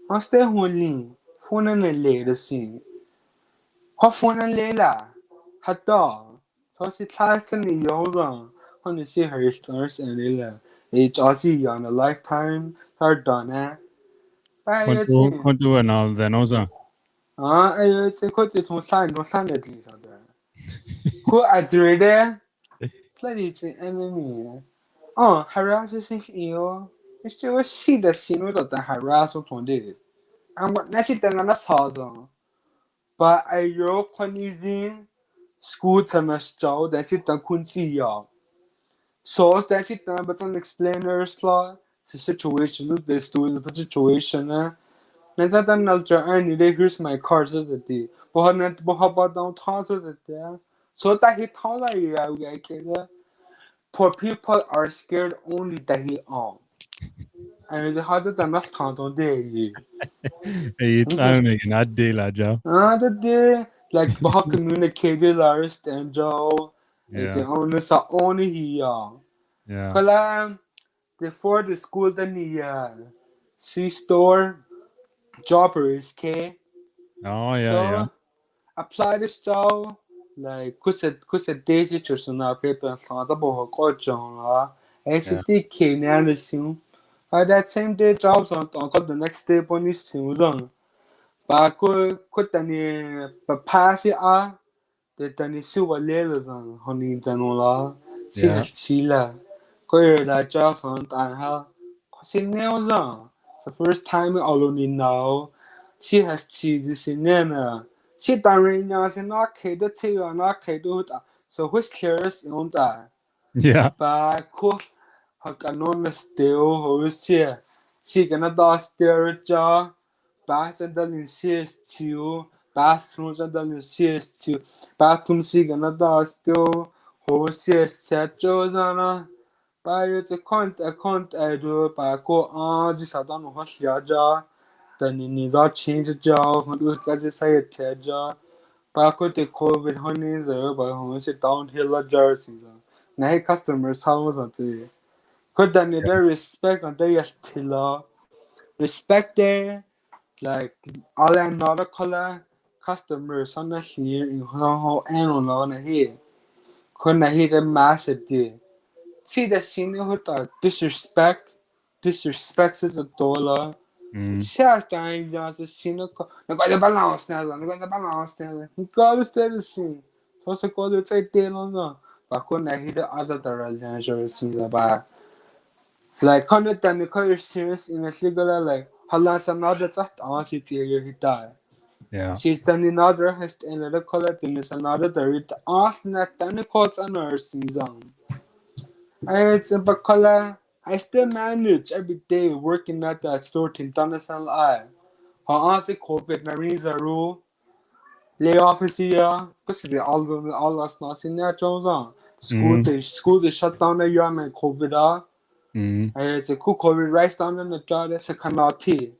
เขาสเตย์หุ่นลีฟังนั่นเลย的สิ่งเขาฟังนั่นเลยล่ะฮัตต่อเขาสิท้ายสิ่งนี้ยาวจังคนที่สิหา stars อันนี้แหละIt's also on a lifetime hard done Quanto and all then also. It's a quite it's one sign at least out there. Who adrede? Play it's an enemy. Harass is you. It's still see the scene without the harass of one day. And what next thing on the house but I wrote Quanizine school semester that's it the Kunzi ya. So that's it but an explainer's law the situation the student the situation Nathan Alger here's my card so that the Bohanet Bohaba down tosses it there. So that he told poor people are scared only that he on. And how did the not count on day? It's only not day la Joe. The day like Boha communicated Larist and Joe. It's only here. Yeah. Kalam before the school then the C store jobber is K. Oh yeah, So yeah. apply this job like kusa daisy church na paper sa da bo ko jong la ACT K na the sim. That same day jobs on the next day bonus sim long. Ba ko tani pa pass a de tani su wa le lo zang honi dan la si ha chi la. Ko that jobs on tan ha. Ko si ne la. The first time all only now. She has chi this in na. She done now is not kid to or not kid so who's curious on that. Yeah. But cook her canon still who's here. She gonna do still jaw. Bath and then insist to bathrooms and then insist to bathroom she gonna do still who's here set Joanna. But it's a can't I do but go on this I don't know what she jaw. Then you need to change the job, look at the side job. Back with the COVID honey there, but when we downhill a jersey. Now customers how was it? Could then you respect and they still respect there like all another color customers on the here in how and on here. Couldn't hear the massive day. See the scene with the disrespects the dollar. 下单一家是新的课，你快点把老师来了，你快点把老师来了，你搞的是的事，说是搞的在电脑上，把困难黑的阿达达人家就是新的吧。Like 看到等你可以 serious in a single like，好像什么的在当时这个时代， Yeah. She's done another has another color thing is another there often that then calls a nursing zone. It's a color I still manage every day working at that store in Donaldson I. How also COVID na rule lay office here because the all us not in that Jones on. School they shut down the year and COVID it's a cool COVID right down in the job that's a cannot tea.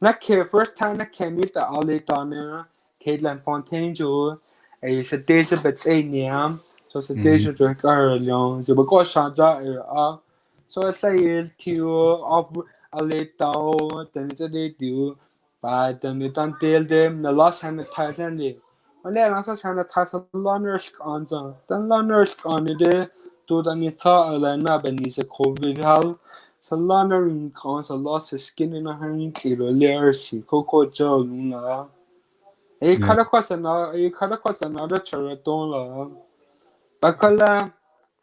Not care first time I came meet the alley down there, Caitlin Fontaine Joe, it's a days of it's a name, so it's a days of drink early on, so we go Shanja so I say it to of a late down, then it's a day do, but then they don't deal them the last time the Thailand day. And then also sanitize a learners on the learners on the day, do the Nita or Beneath the COVID hell. Sa learning cons a loss of skin in a hanging clear layers, Coco Joe Luna. A cut across another Charaton. Bacala,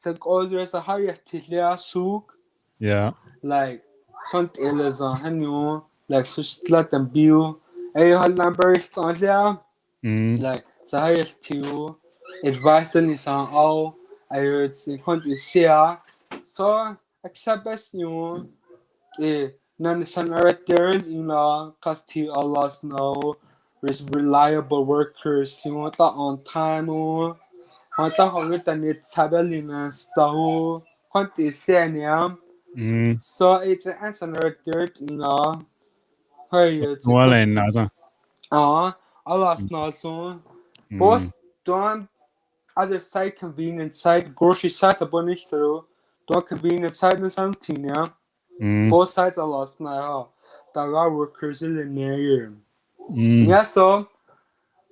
the orders a higher Tilia souk, Yeah. like Sunt Eliza, Hanu, like Slat and Bill. A hot number is on there, like the highest two. Advice then is on all. I heard the country share. So, accept as you. None there in cause to Allah's no is reliable workers who want that on time want that how written it tabelina stau quanti senium so it's an answer there in hey it's a Well, good and nasa. Allah's no so both don't other side convenient side grocery side a bonus through don't convenient side in something yeah. Both sides are lost now. There are workers in the area. Yeah, so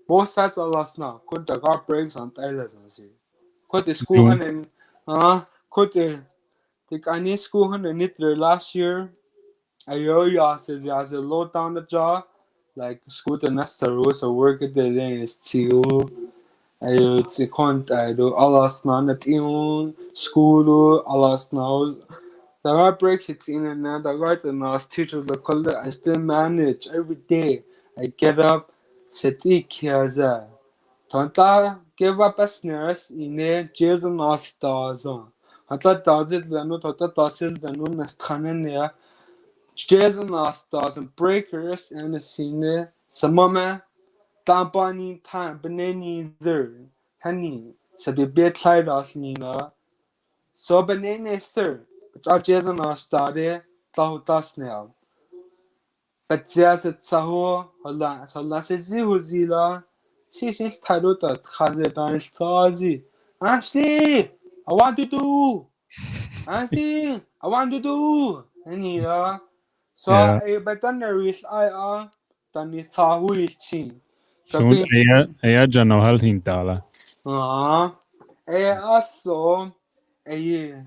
both sides are lost now. Could the car breaks on Thailand? Could the school and could the any school and Hitler last year? I know you as a low down the job like school the next rules of work the then is to it's a contact all us now that in school all us now. There are breaks it's in and out. I write and I teacher the color. I still manage every day. I get up, sit kiaza. Tanta give up as nurse in a jail and all stars on. Hata does it the no tota does it the no nesthanen there. Jail and all stars and breakers and a scene. Some mama tampani time banani there. Honey, so be bit tired of Nina. So banana sir. But our Jason are started, Tahutas now. But there's a Taho, Hola says Zila. She's titled at Hazedan Stazi. Ashley, I want to do. Ashley, I want to do. And so I but then there is I are, then it's a wheelchair. So I no health tala. Also,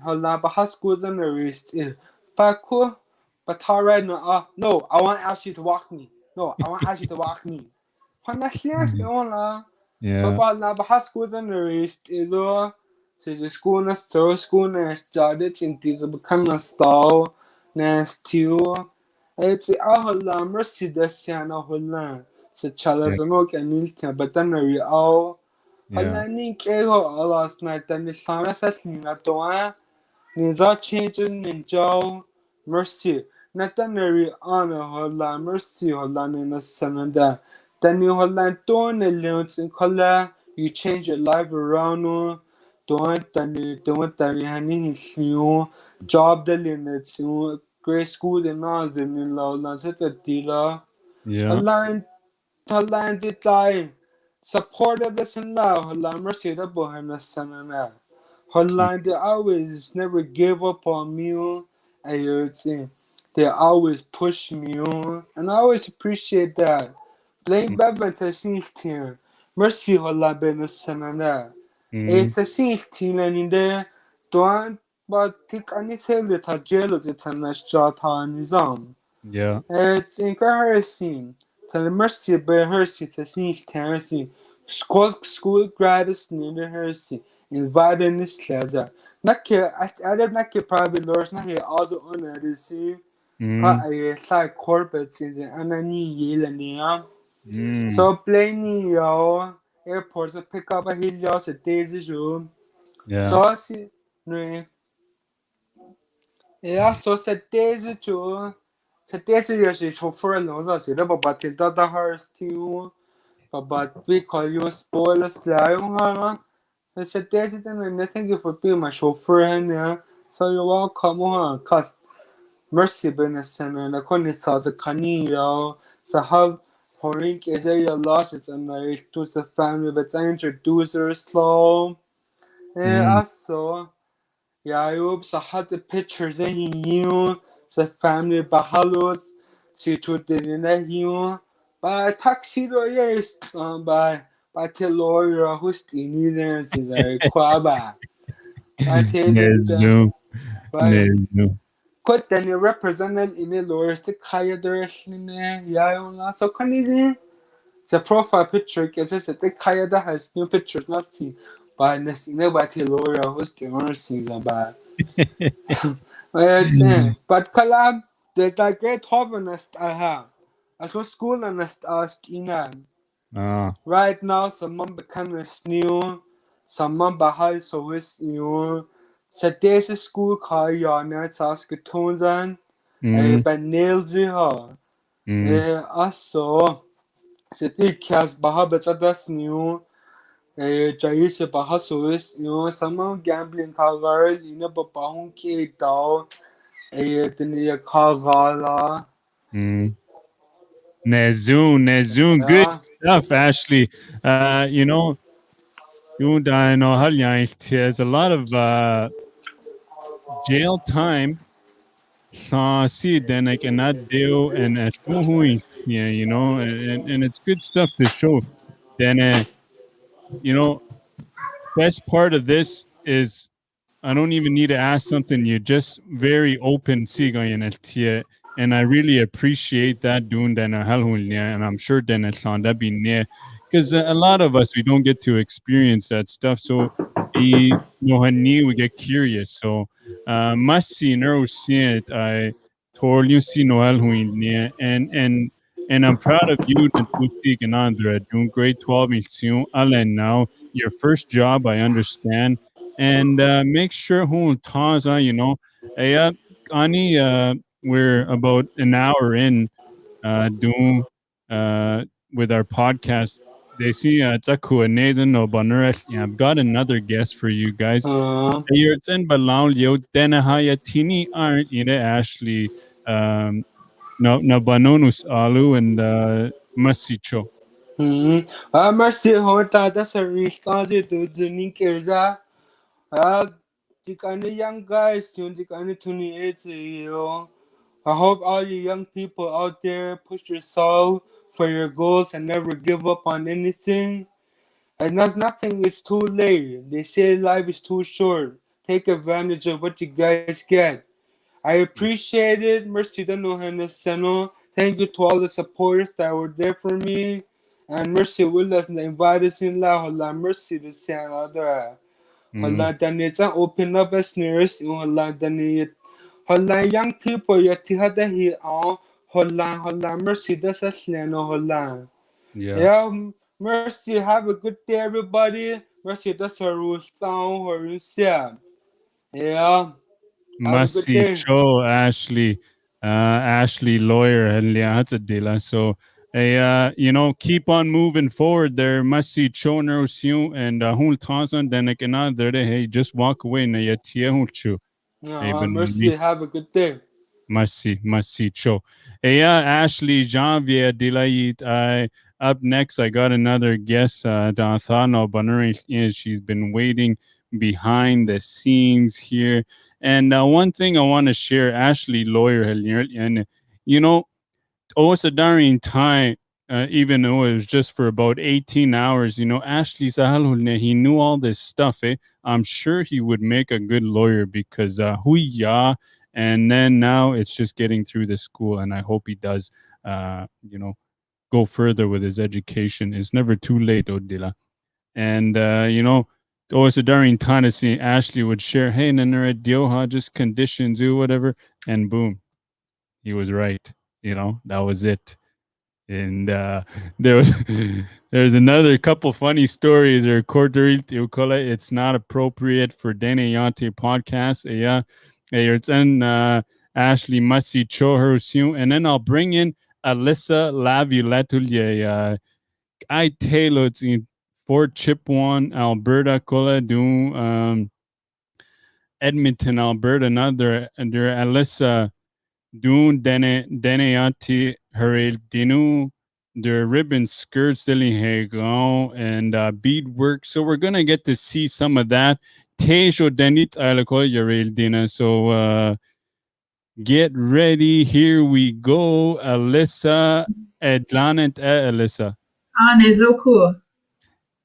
hold but how school then there is parkour, but right now, no, I want to ask you to walk me. No, I want to ask you to walk me. When I see us on so but now, but how school then there is so the school next to school next started in this become a stall next to it's all mercy this year no hold so Charles no can but then there is all. Hala ni kego last night then the summer says ni na doa ni za change ni jo mercy natanari honor hola mercy hola ni na sanada then you hola don the loans in color you change your life around don't hani new job the limits grade school the na the ni la set the dealer Hala did die supported us in love. Hala mercy the bohemian sanana. Hala they always never gave up on me. They always push me and I always appreciate that. Blame Bevan to Selohtine. Mercy Hala ben sanana. It's a Selohtine and in there don't but take anything that a jail of the Tanashjata Nizam. Yeah. It's encouraging. To the mercy by Hersey to see Hersey. School gratis near Hersey. Invited this pleasure. I don't like private lawyers, not here also on the sea. I like corporates in the Anani Yale and the So plane yo airport sa pick up a hill yo sa daisy room. Yeah. So si no yeah so sa daisy jo sa daisy yo si chauffeur lo so si da ba tin da hars tu but we call you spoilers la yung ha. Sa daisy then thank you for being my chauffeur and yeah. So you're welcome ha. Cause Mercy business center na kung sa kaniyo sa hub horink is a lot it's a nice to the family but I introduce her slow also yeah you sa had the pictures in you the family bahalos si chutin na you by taxi do yes by the lawyer who's in there is a kwaba by the Nezu. by Nezu. Quit then you represented in the lawyers the kaya direction yeah so can you the profile picture gets that the kaya that has new pictures not seen by this by the lawyer who's the owner season by it's but collab the great honest I have I was school and asked right now someone becomes new someone bahal so is new sa deze school kaya na Saskatoon ben nailsy ha aso sa tikas baha bet adas new jaise baha so is new someone gambling kagar ina ba bahun ke daw tini kagala Nezu. Good yeah stuff, Ashley. You know, I know there's a lot of jail time. See, then I cannot do and yeah, you know, and it's good stuff to show. Then, you know, best part of this is I don't even need to ask something. You're just very open, and I really appreciate that doing that. And I'm sure then that be near because a lot of us we don't get to experience that stuff. So we get curious. So must see no see it. I told you see Noel and I'm proud of you that you speak and Andrea doing grade 12 in now your first job. I understand and make sure who taza ani we're about an hour in doing with our podcast they see no I've got another guest for you guys you're in Balau Leo Denahaya Tini aren't Ashley um no banonus alu and masicho mercy hota that's a response to the ninkeza the kind of young guys the kind of 28 I hope all you young people out there push yourself for your goals and never give up on anything. And nothing is too late. They say life is too short. Take advantage of what you guys get. I appreciate it. Mercy to no Seno. Thank you to all the supporters that were there for me. And Mercy will us invite us in La Hola Mercy to San Adra. Hola Danita open up as nearest Hola Danit. Hola young people yet had the he all Hola Mercy that's a slano Hola. yeah Yeah, Mercy, have a good day, everybody. Mercy, that's her sound, her yeah. Yeah, have a good Masi day. Cho Ashley, Ashley lawyer and Liatadila. So, keep on moving forward there. Masi Cho no and Hul Tazan, then I cannot there. Hey, just walk away. Na yatia hulchu. Hey, Mercy, Benoni. have a good day. Masi Cho. Hey, Ashley Janvier Dilayit. Up next, I got another guest, Dathano Banuri. She's been waiting behind the scenes here. And one thing I want to share, Ashley lawyer, and also during time, even though it was just for about 18 hours, Ashley Sahalhulne, he knew all this stuff. I'm sure he would make a good lawyer because huya. And then now it's just getting through the school, and I hope he does, go further with his education. It's never too late, Odila. And also during time, Ashley would share, hey, Nanara Dioha, just conditions, do whatever, and boom, he was right. That was it. And there was there's another couple funny stories. Or it's not appropriate for Dene Yati podcast. Yeah, it's in Ashley Masi Choher Sion, and then I'll bring in Alyssa Laviolette. I Taylor in Fort Chipewyan, Alberta. Kola do Edmonton, Alberta. Another under Alyssa. Dune Deneati Harel Dinu, the ribbon skirts and beadwork. So we're gonna get to see some of that. Tejo Denit Alako Yarel Dina. So get ready. Here we go. Alyssa Edlanet Alyssa. Nezoku.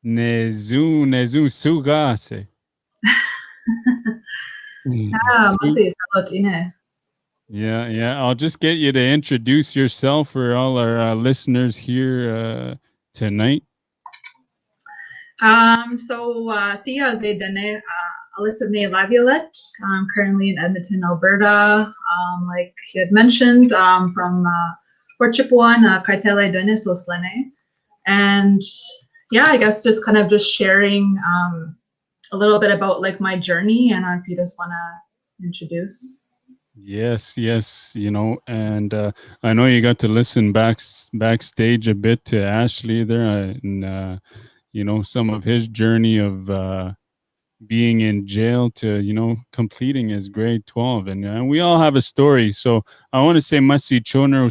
Nezu Sugase. Masih Selohtine. Yeah. I'll just get you to introduce yourself for all our listeners here tonight. Siya Dene Alyssa Mae Laviolette. I'm currently in Edmonton, Alberta. Like you had mentioned, from Fort Chipewyan, Kaitele Dene Soslene. And yeah, I guess just kind of just sharing a little bit about like my journey, and if you just want to introduce. Yes, and I know you got to listen backstage a bit to Ashley there, and some of his journey of being in jail to completing his grade 12, and we all have a story. So I want to say Masi Choner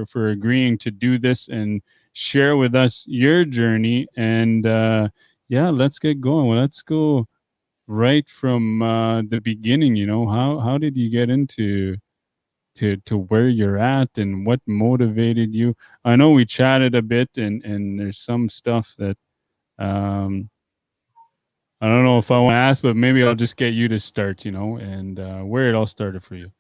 for agreeing to do this and share with us your journey, and let's get going. Well, let's go right from the beginning. How did you get into to where you're at, and what motivated you? I know we chatted a bit, and there's some stuff that I don't know if I want to ask, but maybe I'll just get you to start, and where it all started for you.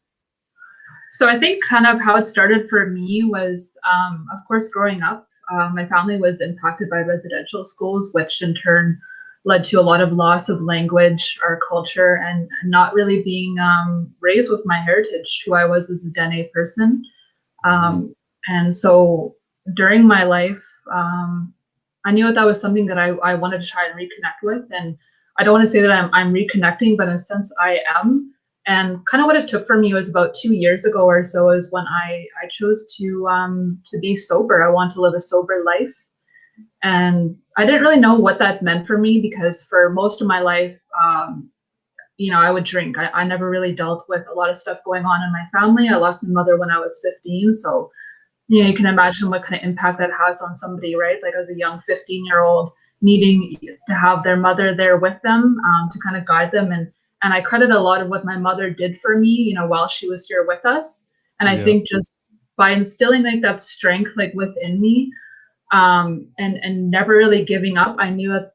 So I think kind of how it started for me was, of course, growing up, my family was impacted by residential schools, which in turn led to a lot of loss of language, our culture, and not really being raised with my heritage, who I was as a Dene person. And so during my life, I knew that was something that I wanted to try and reconnect with. And I don't want to say that I'm reconnecting, but in a sense I am. And kind of what it took for me was about 2 years ago or so is when I chose to be sober. I want to live a sober life. And I didn't really know what that meant for me, because for most of my life, I would drink. I never really dealt with a lot of stuff going on in my family. I lost my mother when I was 15. So, you can imagine what kind of impact that has on somebody, right? Like as a young 15-year-old needing to have their mother there with them to kind of guide them. And I credit a lot of what my mother did for me, while she was here with us. And I think just by instilling like that strength like within me, and never really giving up, I knew that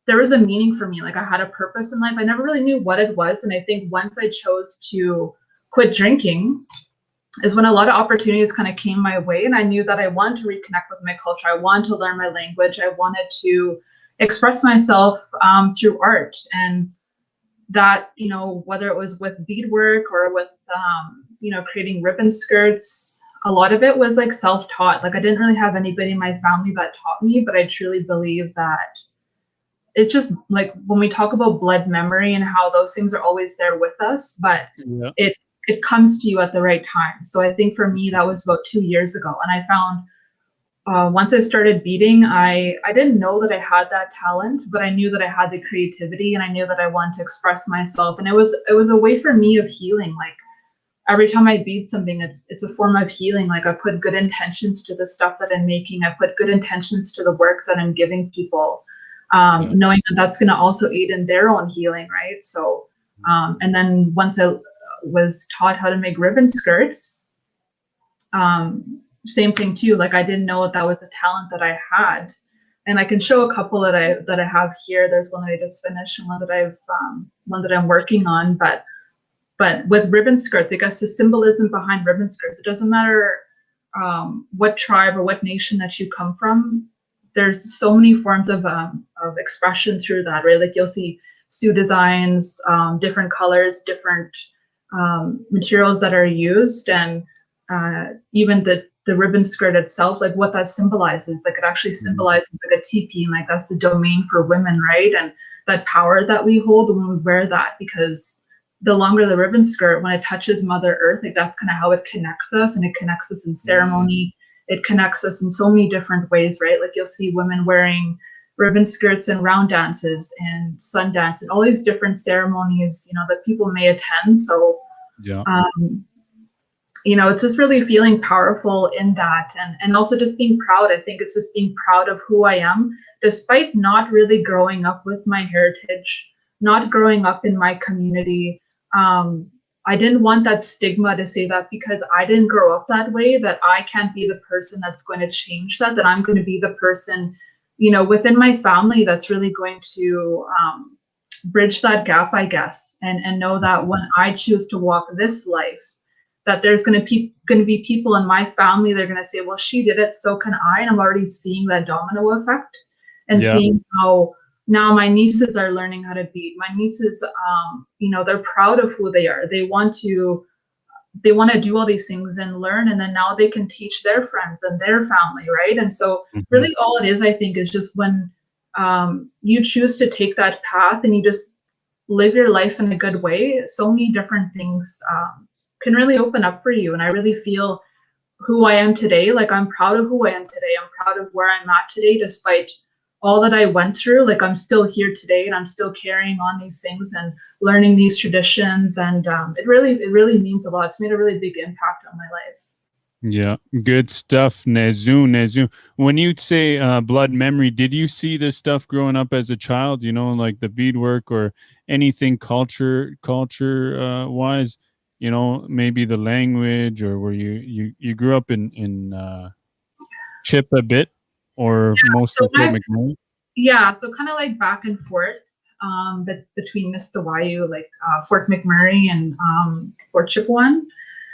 there was a meaning for me. Like I had a purpose in life. I never really knew what it was. And I think once I chose to quit drinking is when a lot of opportunities kind of came my way. And I knew that I wanted to reconnect with my culture. I wanted to learn my language. I wanted to express myself through art. And that, whether it was with beadwork or with, creating ribbon skirts, a lot of it was like self-taught. Like I didn't really have anybody in my family that taught me, but I truly believe that it's just like when we talk about blood memory and how those things are always there with us, but it comes to you at the right time. So I think for me, that was about 2 years ago. And I found once I started beading, I didn't know that I had that talent, but I knew that I had the creativity, and I knew that I wanted to express myself. And it was a way for me of healing. Like every time I bead something, it's a form of healing. Like I put good intentions to the stuff that I'm making. I put good intentions to the work that I'm giving people, knowing that that's going to also aid in their own healing, right? So, and then once I was taught how to make ribbon skirts, same thing too. Like I didn't know that was a talent that I had, and I can show a couple that I have here. There's one that I just finished, and one that I'm working on. But with ribbon skirts, I guess the symbolism behind ribbon skirts, it doesn't matter what tribe or what nation that you come from. There's so many forms of expression through that, right? Like you'll see Sioux designs, different colors, different materials that are used, and even the the ribbon skirt itself, like what that symbolizes. Like it actually symbolizes like a teepee, and like that's the domain for women, right? And that power that we hold when we wear that, because the longer the ribbon skirt, when it touches Mother Earth, like that's kind of how it connects us, and it connects us in ceremony. It connects us in so many different ways, right? Like you'll see women wearing ribbon skirts and round dances and sun dance and all these different ceremonies, you know, that people may attend. So Yeah. you know, it's just really feeling powerful in that, and also just being proud. I think it's just being proud of who I am, despite not really growing up with my heritage, not growing up in my community. I didn't want that stigma to say that because I didn't grow up that way, that I can't be the person that's going to change that, that I'm going to be the person, you know, within my family that's really going to bridge that gap, I guess, and know that when I choose to walk this life, that there's going to be people in my family that are going to say, well, she did it, so can I. And I'm already seeing that domino effect, and seeing how now my nieces are learning how to bead. My nieces, you know, they're proud of who they are. They want to do all these things and learn, and then now they can teach their friends and their family, right? And so really all it is, I think, is just when you choose to take that path and you just live your life in a good way, so many different things can really open up for you. And I really feel who I am today, like I'm proud of who I am today. I'm proud of where I'm at today, despite all that I went through. Like I'm still here today, and I'm still carrying on these things and learning these traditions. And it really means a lot. It's made a really big impact on my life. Yeah, good stuff, Nezu. When you say blood memory, did you see this stuff growing up as a child? You know, like the beadwork or anything culture wise. You know, maybe the language, or were you grew up in Chip a bit, or mostly Fort McMurray? Yeah, so kind of like back and forth between Nistawayu, like Fort McMurray and Fort Chipewyan.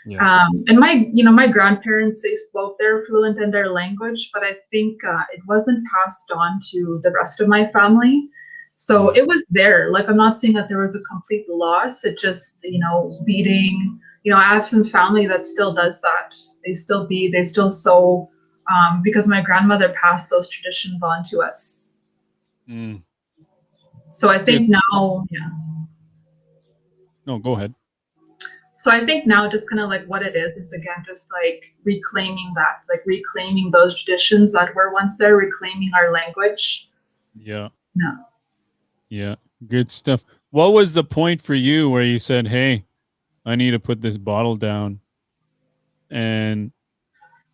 Yeah. And my grandparents, they spoke, they're fluent in their language, but I think it wasn't passed on to the rest of my family. So it was there. Like, I'm not saying that there was a complete loss. It just, you know, beading, you know, I have some family that still does that. They still bead, they still sew, because my grandmother passed those traditions on to us. So I think now, yeah. No, go ahead. So I think now just kind of like what it is again, just like reclaiming that, like reclaiming those traditions that were once there, reclaiming our language. Yeah. Yeah. Yeah. Good stuff. What was the point for you where you said, hey, I need to put this bottle down? And,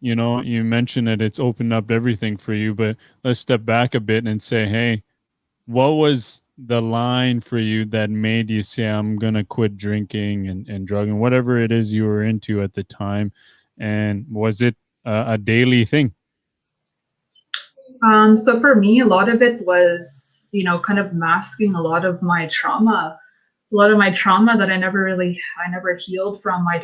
you know, you mentioned that it's opened up everything for you, but let's step back a bit and say, hey, what was the line for you that made you say, I'm going to quit drinking and drugging, whatever it is you were into at the time? And was it a daily thing? So for me, a lot of it was, you know, kind of masking a lot of my trauma, that I never healed from. I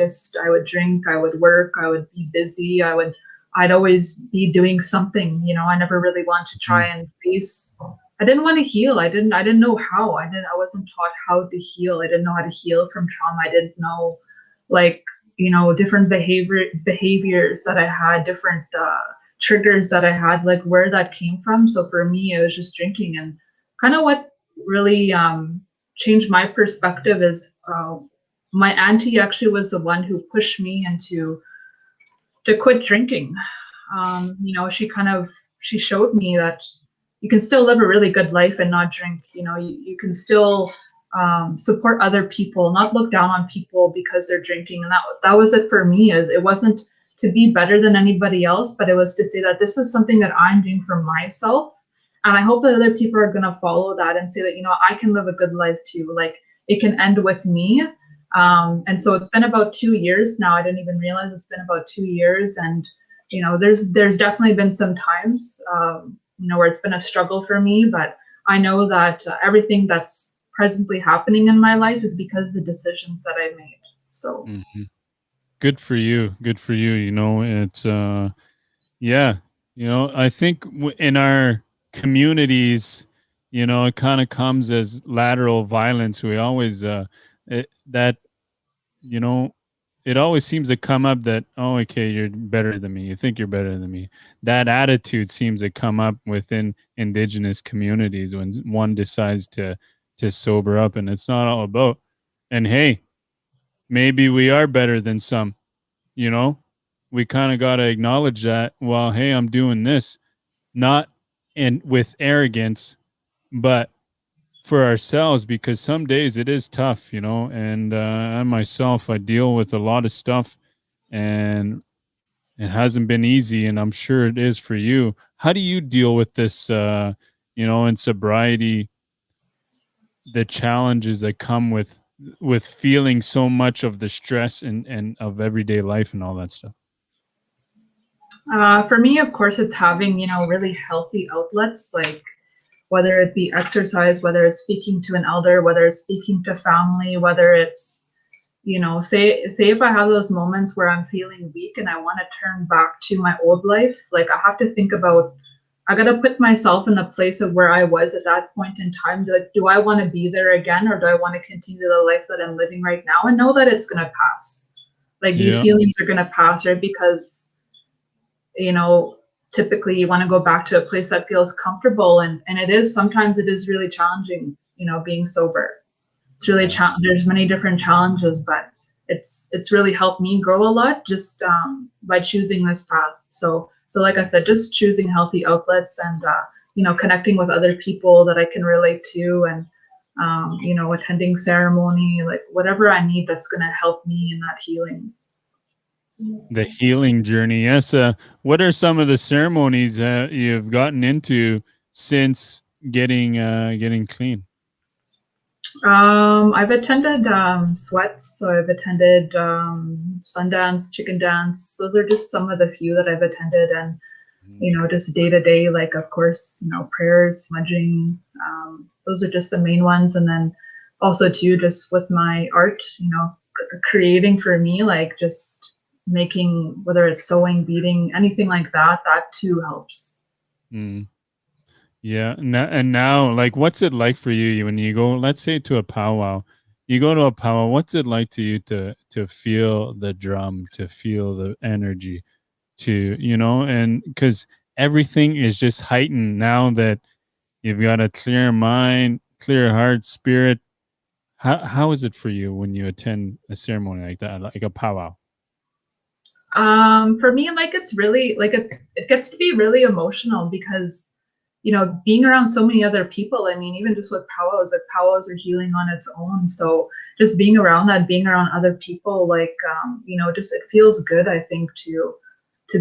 would drink, I would work, I would be busy, I'd always be doing something, you know. I never really wanted to try and face, I didn't want to heal. I didn't know how. I wasn't taught how to heal. I didn't know how to heal from trauma. I didn't know, like, you know, different behaviors that I had, different triggers that I had, like where that came from. So for me, it was just drinking. And kind of what really changed my perspective is my auntie actually was the one who pushed me to quit drinking. You know, she showed me that you can still live a really good life and not drink. You know, you can still support other people, not look down on people because they're drinking. And that was it for me. Is it wasn't to be better than anybody else, but it was to say that this is something that I'm doing for myself. And I hope that other people are going to follow that and say that, you know, I can live a good life too. Like, it can end with me. And so it's been about 2 years now. I didn't even realize it's been about 2 years. And, you know, there's definitely been some times, you know, where it's been a struggle for me, but I know that everything that's presently happening in my life is because of the decisions that I made. So good for you. You know, it's yeah, you know, I think in our communities, you know, it kind of comes as lateral violence. We always that, you know, it always seems to come up that, oh, okay, you're better than me. You think you're better than me. That attitude seems to come up within Indigenous communities when one decides to sober up, and it's not all about. And hey, maybe we are better than some. You know, we kind of got to acknowledge that. Well, hey, I'm doing this, not in with arrogance, but for ourselves, because some days it is tough, you know. And I myself, I deal with a lot of stuff, and it hasn't been easy, and I'm sure it is for you. How do you deal with this, you know, in sobriety, the challenges that come with feeling so much of the stress and of everyday life and all that stuff? For me, of course, it's having, really healthy outlets, like whether it be exercise, whether it's speaking to an elder, whether it's speaking to family, whether it's, say if I have those moments where I'm feeling weak and I want to turn back to my old life, like I have to think about, I got to put myself in the place of where I was at that point in time. Like, do I want to be there again, or do I want to continue the life that I'm living right now and know that it's going to pass? Like these feelings are going to pass, right? Because, typically you want to go back to a place that feels comfortable. And sometimes it is really challenging, being sober. It's really there's many different challenges, but it's really helped me grow a lot just by choosing this path. So like I said, just choosing healthy outlets and connecting with other people that I can relate to, and attending ceremony, like whatever I need that's going to help me in that healing. The healing journey. Yes. What are some of the ceremonies that you've gotten into since getting clean? I've attended sweats, so I've attended Sundance, Chicken Dance. Those are just some of the few that I've attended, and just day to day, like of course, prayers, smudging. Those are just the main ones, and then also too, just with my art, creating for me, like just making, whether it's sewing, beading, anything like that, that too helps. Yeah. And now, like, what's it like for you when you go, let's say, to a powwow? You go to a powwow, what's it like to you to feel the drum, to feel the energy, to, and because everything is just heightened now that you've got a clear mind, clear heart, spirit. How is it for you when you attend a ceremony like that, like a powwow? For me, like it's really like it gets to be really emotional because being around so many other people. I mean, even just with powwows, like powwows are healing on its own. So just being around that, being around other people, like just it feels good, I think, to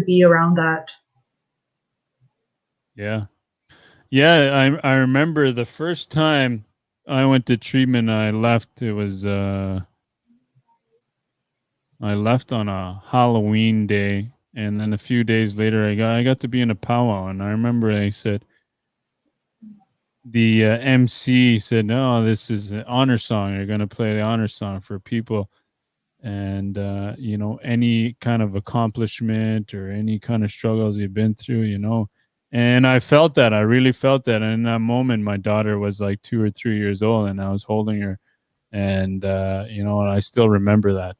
be around that. Yeah. I remember the first time I went to treatment, I left. It was I left on a Halloween day, and then a few days later, I got to be in a powwow, and I remember they said, the MC said, "No, this is an honor song. You're going to play the honor song for people, and any kind of accomplishment or any kind of struggles you've been through." And I felt that. I really felt that. And in that moment, my daughter was like 2 or 3 years old, and I was holding her, and I still remember that.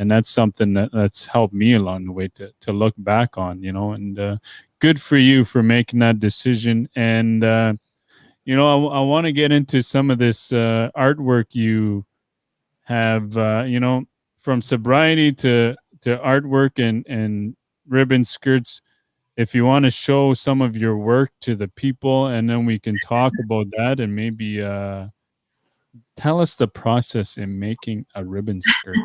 And that's something that's helped me along the way to look back on, and good for you for making that decision. And I want to get into some of this artwork you have, from sobriety to artwork and ribbon skirts. If you want to show some of your work to the people, and then we can talk about that, and maybe tell us the process in making a ribbon skirt.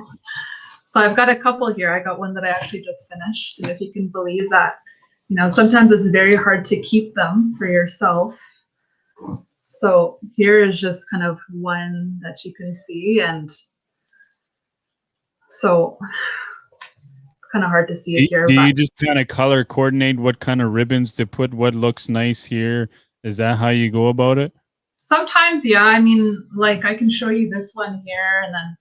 So I've got a couple here. I got one that I actually just finished. And if you can believe that, sometimes it's very hard to keep them for yourself. So here is just kind of one that you can see. And so it's kind of hard to see it here. Do you just kind of color coordinate what kind of ribbons to put, what looks nice here? Is that how you go about it? Sometimes, yeah. I mean, like I can show you this one here, and then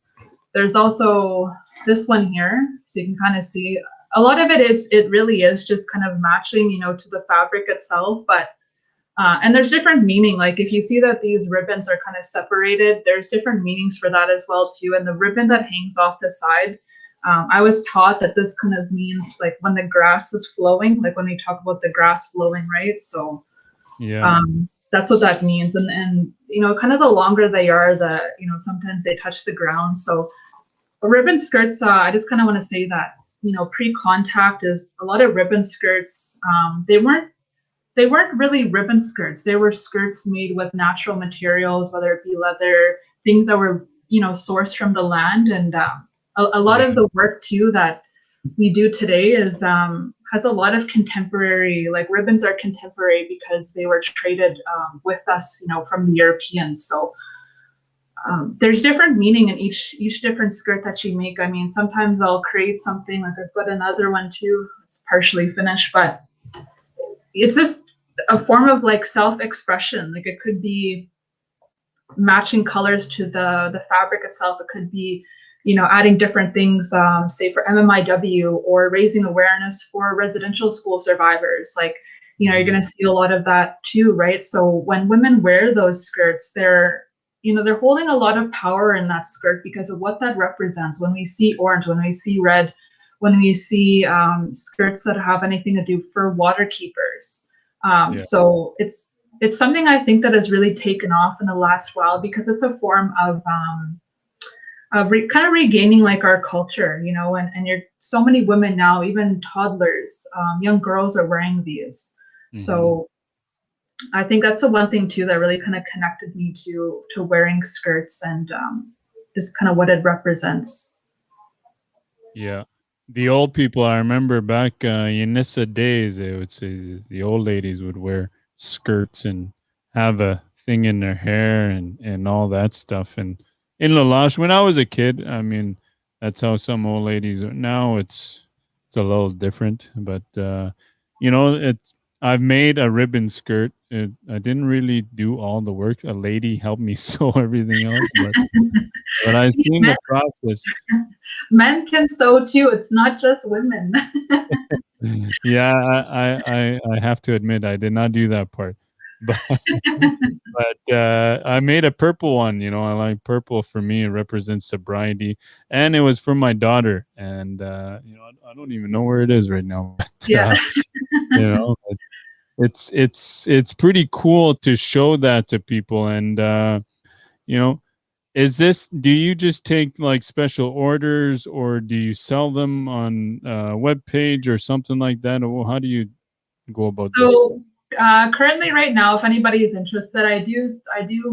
there's also this one here. So you can kind of see a lot of it really is just kind of matching, to the fabric itself. But and there's different meaning. Like if you see that these ribbons are kind of separated, there's different meanings for that as well too. And the ribbon that hangs off the side, I was taught that this kind of means like when the grass is flowing, like when we talk about the grass flowing, right? So Yeah. that's what that means. And kind of the longer they are, sometimes they touch the ground. So ribbon skirts, I just kind of want to say that, pre-contact is a lot of ribbon skirts. They weren't really ribbon skirts. They were skirts made with natural materials, whether it be leather, things that were, sourced from the land. And a lot of the work too that we do today is has a lot of contemporary, like ribbons are contemporary because they were traded with us, from the Europeans. So there's different meaning in each different skirt that you make. I mean, sometimes I'll create something, like I've got another one too. It's partially finished, but it's just a form of like self-expression. Like it could be matching colors to the fabric itself. It could be, adding different things, say for MMIW, or raising awareness for residential school survivors. Like, you're going to see a lot of that too, right? So when women wear those skirts, they're holding a lot of power in that skirt because of what that represents. When we see orange, when we see red, when we see skirts that have anything to do for water keepers. So it's something I think that has really taken off in the last while because it's a form of kind of regaining like our culture, and you're so many women now, even toddlers, young girls are wearing these. So I think that's the one thing too that really kind of connected me to wearing skirts and just kind of what it represents. Yeah. The old people, I remember back Yanissa days, they would say the old ladies would wear skirts and have a thing in their hair and all that stuff. And in Lalash, when I was a kid, I mean, that's how some old ladies are. Now it's a little different, but I've made a ribbon skirt. I didn't really do all the work. A lady helped me sew everything else, but I've seen the process. Men can sew too. It's not just women. Yeah, I have to admit I did not do that part, but I made a purple one. I like purple. For me, it represents sobriety, and it was for my daughter. And I don't even know where it is right now. But, Yeah. It's pretty cool to show that to people. And do you just take like special orders, or do you sell them on a web page or something like that? Or how do you go about this? So currently right now, if anybody is interested, I do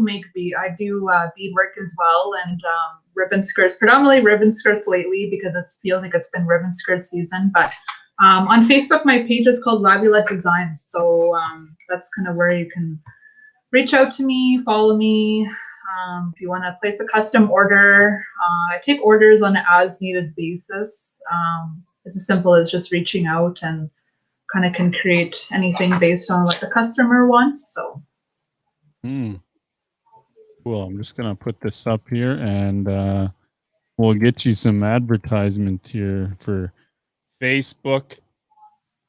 make beadwork as well, and ribbon skirts, predominantly ribbon skirts lately because it feels like it's been ribbon skirt season. But on Facebook, my page is called Laviolette Designs. So that's kind of where you can reach out to me, follow me. If you want to place a custom order, I take orders on an as-needed basis. It's as simple as just reaching out, and kind of can create anything based on what the customer wants. So. Cool. I'm just gonna put this up here, and we'll get you some advertisement here for Facebook.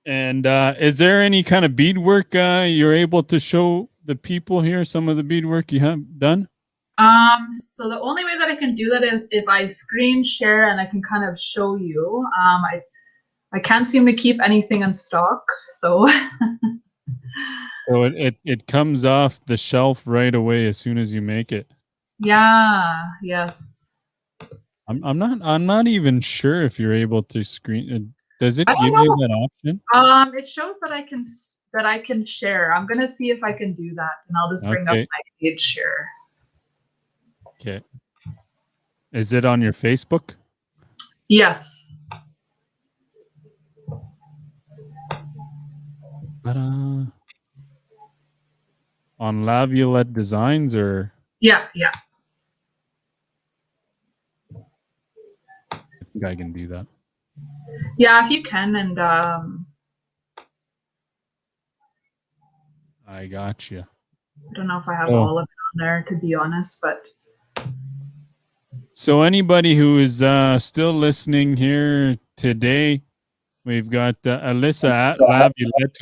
And is there any kind of beadwork you're able to show the people here? Some of the beadwork you have done? So the only way that I can do that is if I screen share and I can kind of show you. I can't seem to keep anything in stock, so. So it comes off the shelf right away as soon as you make it. Yeah. Yes. I'm not even sure if you're able to screen. Does it give you that option? It shows that I can share. I'm gonna see if I can do that, and I'll just bring up my page share. Okay. Is it on your Facebook? Yes. On Laviolette Designs, or? Yeah. I think I can do that. Yeah, if you can, and I got you. I don't know if I have all of it on there, to be honest, but. So anybody who is still listening here today, we've got Alyssa Laviolette,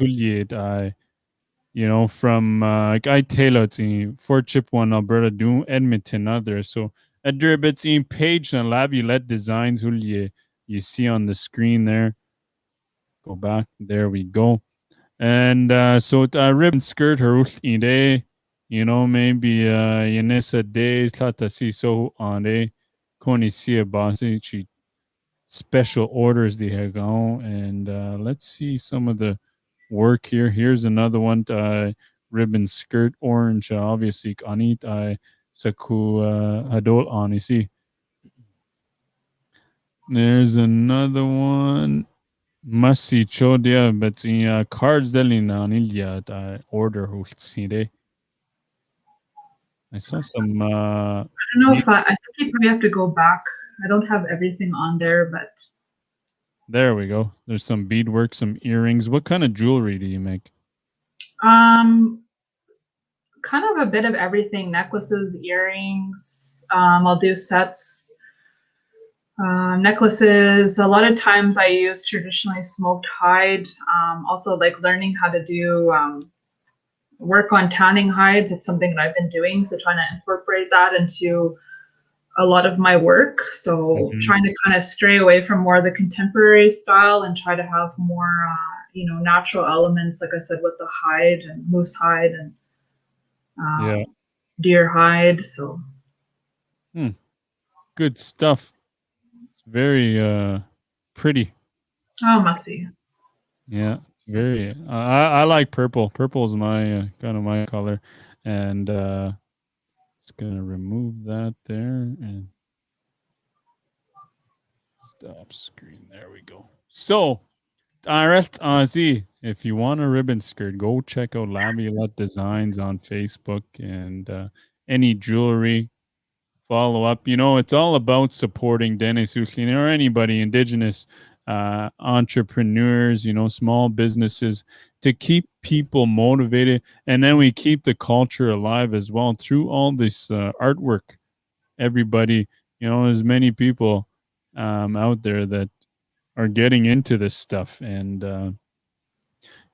from Untitled Fort Chipewyan, Alberta, do Edmonton, others. So a Durbit's in page and Laviolette Designs, you see on the screen there. Go back. There we go. And so ribbon skirt her ide, maybe Yanessa days Tata si so on a Koni si basi chi special orders the Hagon. And let's see some of the work here. Here's another one. Ribbon skirt orange, obviously Anit I Saku Hadol Anisi. There's another one. Masi chodia, but in cards delina anilia order hultside. I saw some. I don't know if I think you probably have to go back. I don't have everything on there, but There we go. There's some beadwork, some earrings. What kind of jewelry do you make? kind of a bit of everything: necklaces, earrings. I'll do sets. Necklaces. A lot of times I use traditionally smoked hide. Also, like learning how to do work on tanning hides. It's something that I've been doing. So trying to incorporate that into a lot of my work. So trying to kind of stray away from more of the contemporary style and try to have more, natural elements. Like I said, with the hide and moose hide and deer hide. So good stuff. Very pretty. Oh, must see. Yeah, very. I like purple. Purple is my kind of my color, and just gonna remove that there and stop screen. There we go. So, direct Aussie. If you want a ribbon skirt, go check out Laviolette Designs on Facebook and any jewelry. Follow up. It's all about supporting Dene Yati or anybody, Indigenous entrepreneurs, small businesses, to keep people motivated. And then we keep the culture alive as well through all this artwork. Everybody, there's many people out there that are getting into this stuff. And,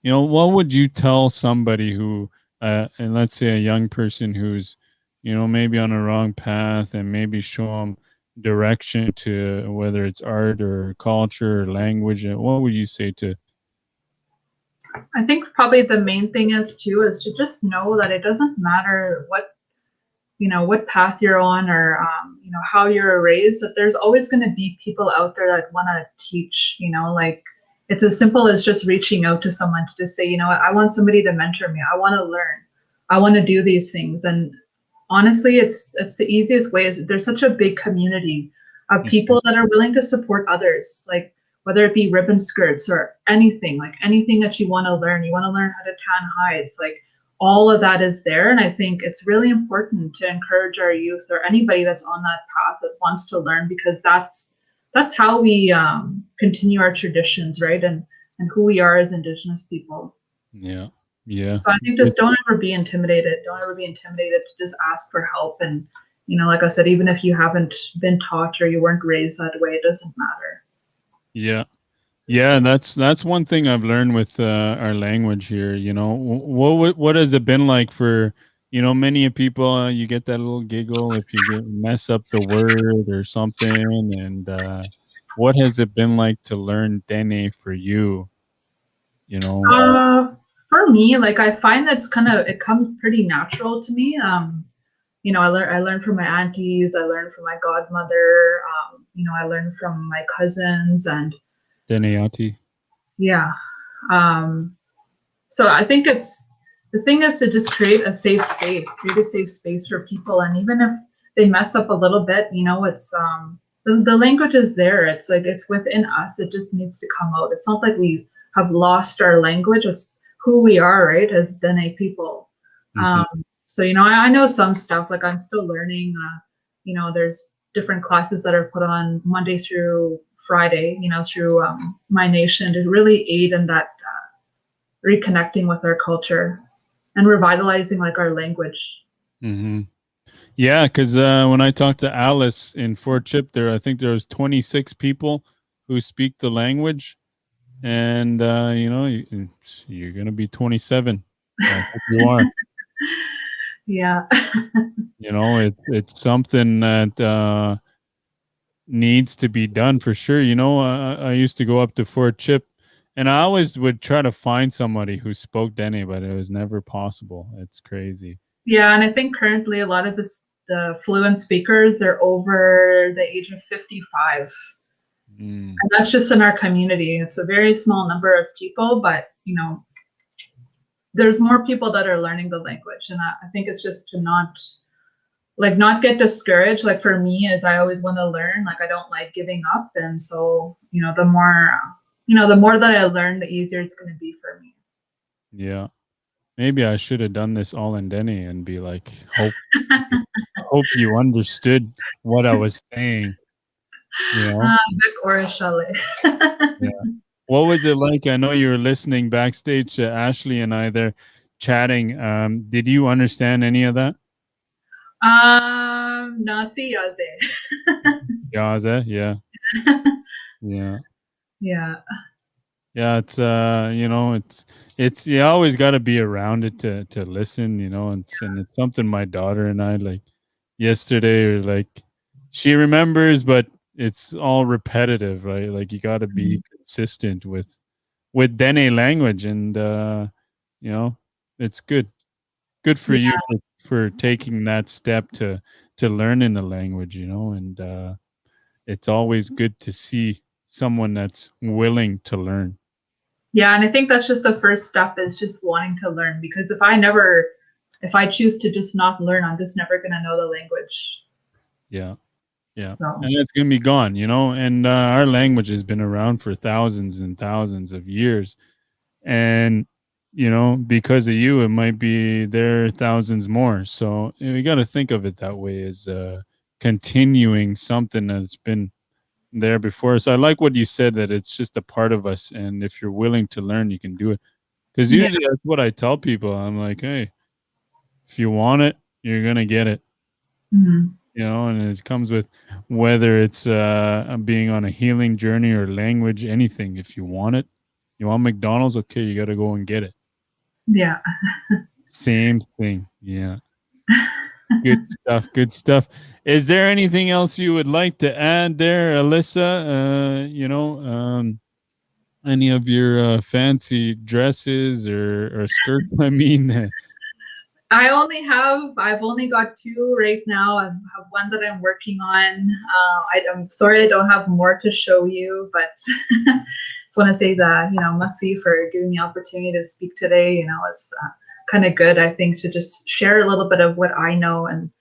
what would you tell somebody who, and let's say a young person who's, maybe on a wrong path, and maybe show them direction to whether it's art or culture or language? And what would you say to? I think probably the main thing is to just know that it doesn't matter what path you're on or how you're raised, that there's always going to be people out there that want to teach. Like it's as simple as just reaching out to someone to just say, I want somebody to mentor me. I want to learn. I want to do these things. And honestly, it's the easiest way. There's such a big community of people that are willing to support others, like whether it be ribbon skirts or anything, like anything that you want to learn. You want to learn how to tan hides, like all of that is there. And I think it's really important to encourage our youth or anybody that's on that path that wants to learn, because that's how we continue our traditions, right? And who we are as Indigenous people. Yeah. Yeah. So I think just don't ever be intimidated. Don't ever be intimidated to just ask for help. And, like I said, even if you haven't been taught or you weren't raised that way, it doesn't matter. Yeah. Yeah. That's one thing I've learned with our language here. What has it been like for, many people, you get that little giggle if you mess up the word or something. And what has it been like to learn Dene for you? For me, like I find that it comes pretty natural to me. I learned from my aunties, I learned from my godmother, I learned from my cousins and Dene Yati. Yeah. So I think the thing is to just create a safe space for people. And even if they mess up a little bit, it's the language is there. It's like it's within us. It just needs to come out. It's not like we have lost our language. It's who we are, right, as Dene people. So I know some stuff. Like I'm still learning. There's different classes that are put on Monday through Friday. Through my nation to really aid in that reconnecting with our culture and revitalizing like our language. Yeah, because when I talked to Alice in Fort Chip, I think there was 26 people who speak the language, and you're gonna be 27. You are. Yeah. It's something that needs to be done for sure. You know, I used to go up to Fort Chip, and I always would try to find somebody who spoke Dene, but it was never possible. It's crazy. Yeah, and I think currently a lot of the fluent speakers, they're over the age of 55. Mm. And that's just in our community. It's a very small number of people, but you know, there's more people that are learning the language. And I think it's just to not get discouraged. Like for me, as I always want to learn, like I don't like giving up. And so, you know, the more that I learn, the easier it's going to be for me. Yeah. Maybe I should have done this all in Dene and be like, hope you understood what I was saying. You know? Yeah. What was it like? I know you were listening backstage to Ashley and I there chatting. Did you understand any of that? Nasi yaze. Gaza, yeah. Yeah. Yeah. Yeah, it's you know, it's you always got to be around it to listen, you know, and it's something my daughter and I like yesterday, like she remembers, but it's all repetitive, right? Like you got to be consistent with Dene language, and you know, it's good for you for taking that step to learn in the language, you know, and it's always good to see someone that's willing to learn. Yeah, and I think that's just the first step, is just wanting to learn, because if I choose to just not learn, I'm just never going to know the language. Yeah. Yeah. So. And it's going to be gone, you know, and our language has been around for thousands and thousands of years. And, you know, because of you, it might be there thousands more. So we got to think of it that way, as continuing something that's been there before us. I like what you said, that it's just a part of us. And if you're willing to learn, you can do it. Because usually that's what I tell people. I'm like, hey, if you want it, you're going to get it. Mm-hmm. You know, and it comes with whether it's being on a healing journey or language, anything. If you want it, you want McDonald's, okay, you got to go and get it. Yeah. Same thing. Yeah. Good stuff. Good stuff. Is there anything else you would like to add there, Alyssa? You know, any of your fancy dresses or skirts? I mean, I've only got 2 right now. I have one that I'm working on. I'm sorry I don't have more to show you, but just want to say that, you know, merci for giving me the opportunity to speak today. You know, it's kind of good, I think, to just share a little bit of what I know, and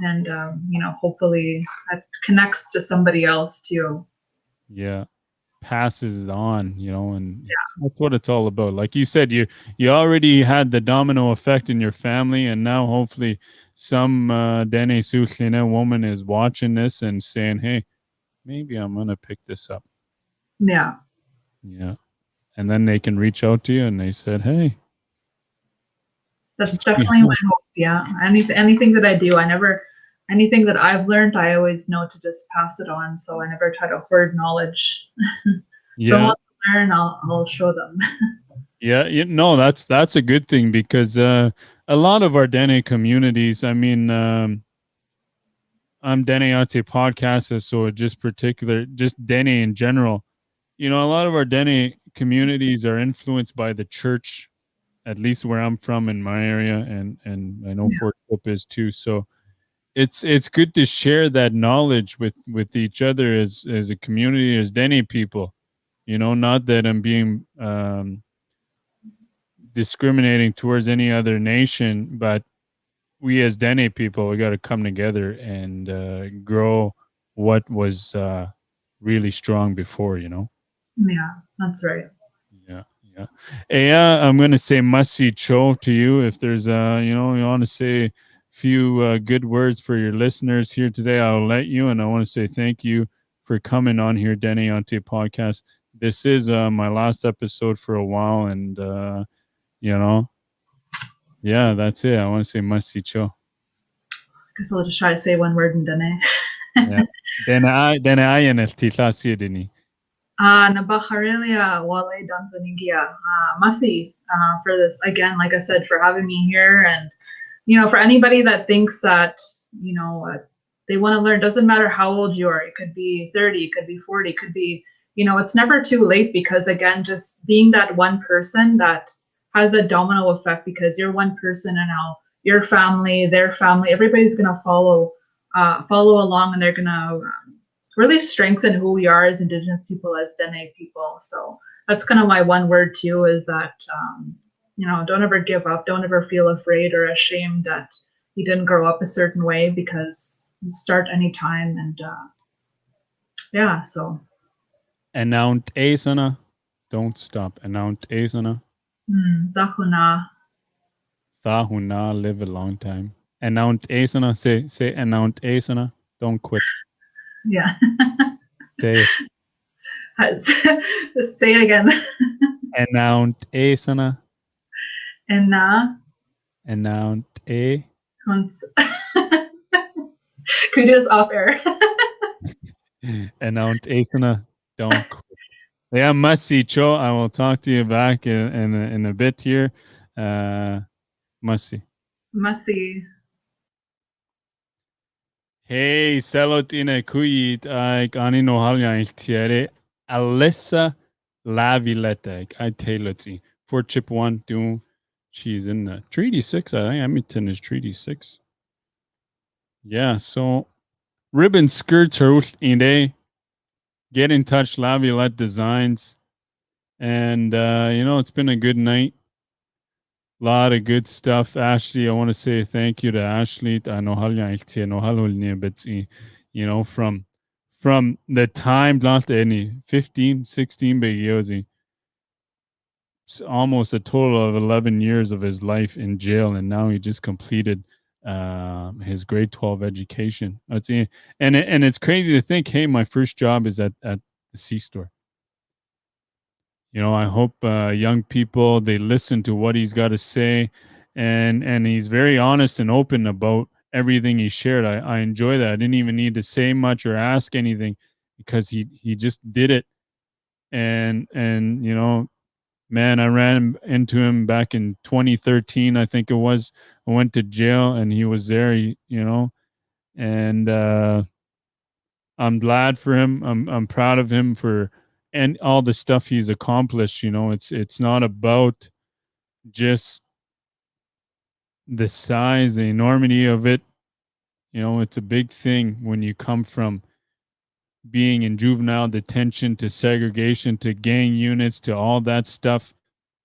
you know, hopefully that connects to somebody else too. Yeah. Passes on, you know, and that's what it's all about. Like you said, you already had the domino effect in your family, and now hopefully some Dene Selohtine woman is watching this and saying, hey, maybe I'm gonna pick this up. Yeah. And then they can reach out to you and they said, hey, that's definitely my hope. Yeah, anything that I do, anything that I've learned, I always know to just pass it on. So I never try to hoard knowledge. Someone wants to learn, I'll show them. Yeah, no, that's a good thing, because a lot of our Dene communities, I mean, I'm Dene Yati podcaster, so just Dene in general, you know, a lot of our Dene communities are influenced by the church, at least where I'm from in my area, and I know Fort Chip is too. So it's good to share that knowledge with each other as a community, as Dene people. You know, not that I'm being discriminating towards any other nation, but we as Dene people, we got to come together and grow what was really strong before, you know? Yeah, that's right. Yeah. I'm going to say Masi Cho to you. If there's, you know, you want to say a few good words for your listeners here today, I'll let you. And I want to say thank you for coming on here, Dene Yati podcast. This is my last episode for a while, and you know, yeah, that's it. I want to say Masi Cho. I guess I'll just try to say one word in Dene. Yeah. Dene ay titla Dini. Nabakharelia wale danzanigia. Masi for this again, like I said, for having me here, and you know, for anybody that thinks that, you know, they want to learn. Doesn't matter how old you are. It could be 30, it could be 40, it could be, it's never too late, because again, just being that one person that has a domino effect, because you're one person and now your family, their family, everybody's going to follow along, and they're going to really strengthen who we are as Indigenous people, as Dene people. So that's kind of my one word too, is that, don't ever give up. Don't ever feel afraid or ashamed that you didn't grow up a certain way, because you start anytime. And so. Anount Asana. Don't stop. Anount Asana. Dahuna. Thahuna, live a long time. Anount Asana. Say Anount Asana. Don't quit. Yeah. Say Say it again. Anount Asana. Anount A. Can we do this off air? Anount Asana. Don't quit. Yeah, Masi Cho. I will talk to you back in a bit here. Masi. Hey, Selohtine Kuyit. Ani no halya iltiere. Alyssa Laviolette. I tailotzi. For chip 1, 2. She's in Treaty 6. I think Edmonton is Treaty 6. Yeah, so ribbon skirts her in a get in touch, Laviolette Designs. And, it's been a good night. A lot of good stuff. Ashley, I want to say thank you to Ashley. From the time, not any 15, 16 years, almost a total of 11 years of his life in jail. And now he just completed his grade 12 education. And it's crazy to think, hey, my first job is at the C-store. I hope young people, they listen to what he's got to say, and he's very honest and open about everything he shared. I enjoy that. I didn't even need to say much or ask anything, because he just did it. And man, I ran into him back in 2013, I think it was. I went to jail and he was there, and I'm glad for him. I'm proud of him for and all the stuff he's accomplished. It's not about just the size, the enormity of it. It's a big thing when you come from being in juvenile detention to segregation to gang units to all that stuff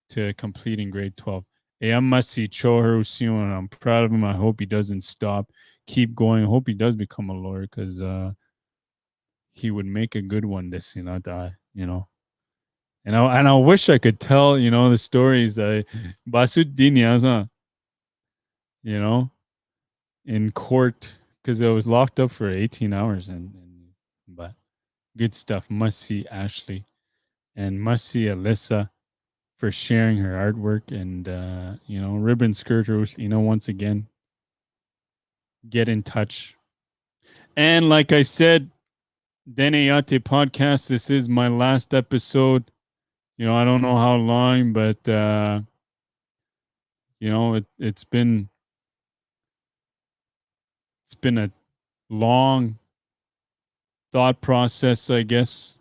to completing grade 12. I'm proud of him. I hope he doesn't stop. Keep going. I hope he does become a lawyer, because he would make a good one. And I wish I could tell, the stories that Basut Dinyasa, in court, because I was locked up for 18 hours. But good stuff. Must see Ashley and must see Alyssa for sharing her artwork, and Ribbon Skirt Roast, once again, get in touch. And like I said, Dene Yati podcast, this is my last episode. I don't know how long, but it's been a long thought process, I guess.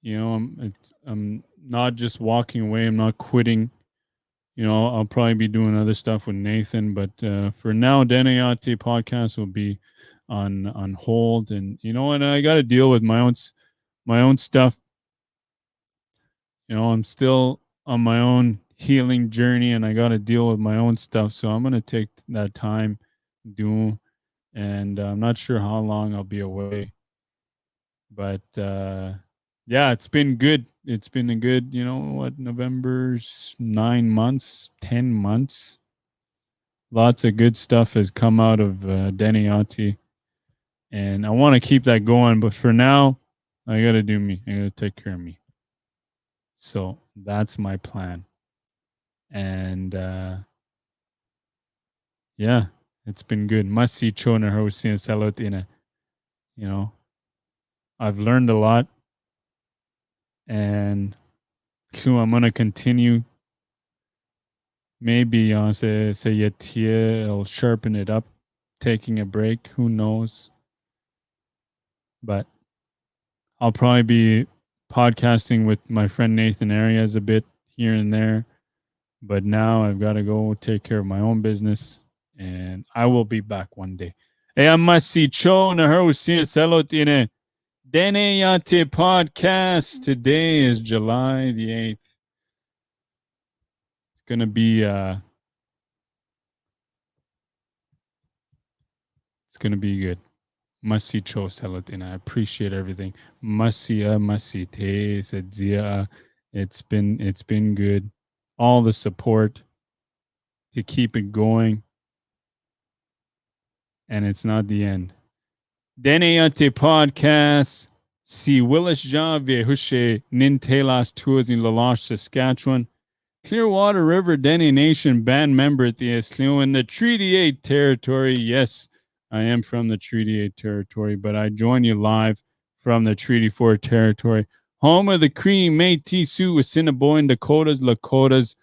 I'm not just walking away. I'm not quitting. I'll probably be doing other stuff with Nathan, but for now, Dene Yati podcast will be on hold. And and I got to deal with my own stuff. I'm still on my own healing journey, and I got to deal with my own stuff. So I'm gonna take that time, and I'm not sure how long I'll be away. But yeah, it's been good. It's been a good, November's 9 months, 10 months. Lots of good stuff has come out of Dene Yati. And I want to keep that going. But for now, I got to do me. I got to take care of me. So that's my plan. And yeah, it's been good. Masi Chona Hosin Selohtine. I've learned a lot. And so I'm gonna continue. Maybe say I'll sharpen it up taking a break. Who knows? But I'll probably be podcasting with my friend Nathan Arias a bit here and there. But now I've got to go take care of my own business, and I will be back one day. Hey, I'm Masi Cho na Harusin Selohtine Dene Yati podcast. Today is July the 8th. It's gonna be good. Masi Cho Selohtine. I appreciate everything. Masi te sadzia. It's been good. All the support to keep it going. And it's not the end. Dene Yati podcast. Si Willis Janvier Hushe Nintelas Tours in Lalache, Saskatchewan. Clearwater River Dene Nation band member at the Esliu in the Treaty 8 territory. Yes, I am from the Treaty 8 territory, but I join you live from the Treaty 4 territory. Home of the Cree, Métis, Sioux, Assiniboine, Dakotas, Lakotas,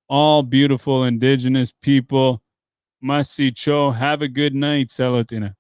all beautiful indigenous people. Masi Cho, have a good night, Selohtine.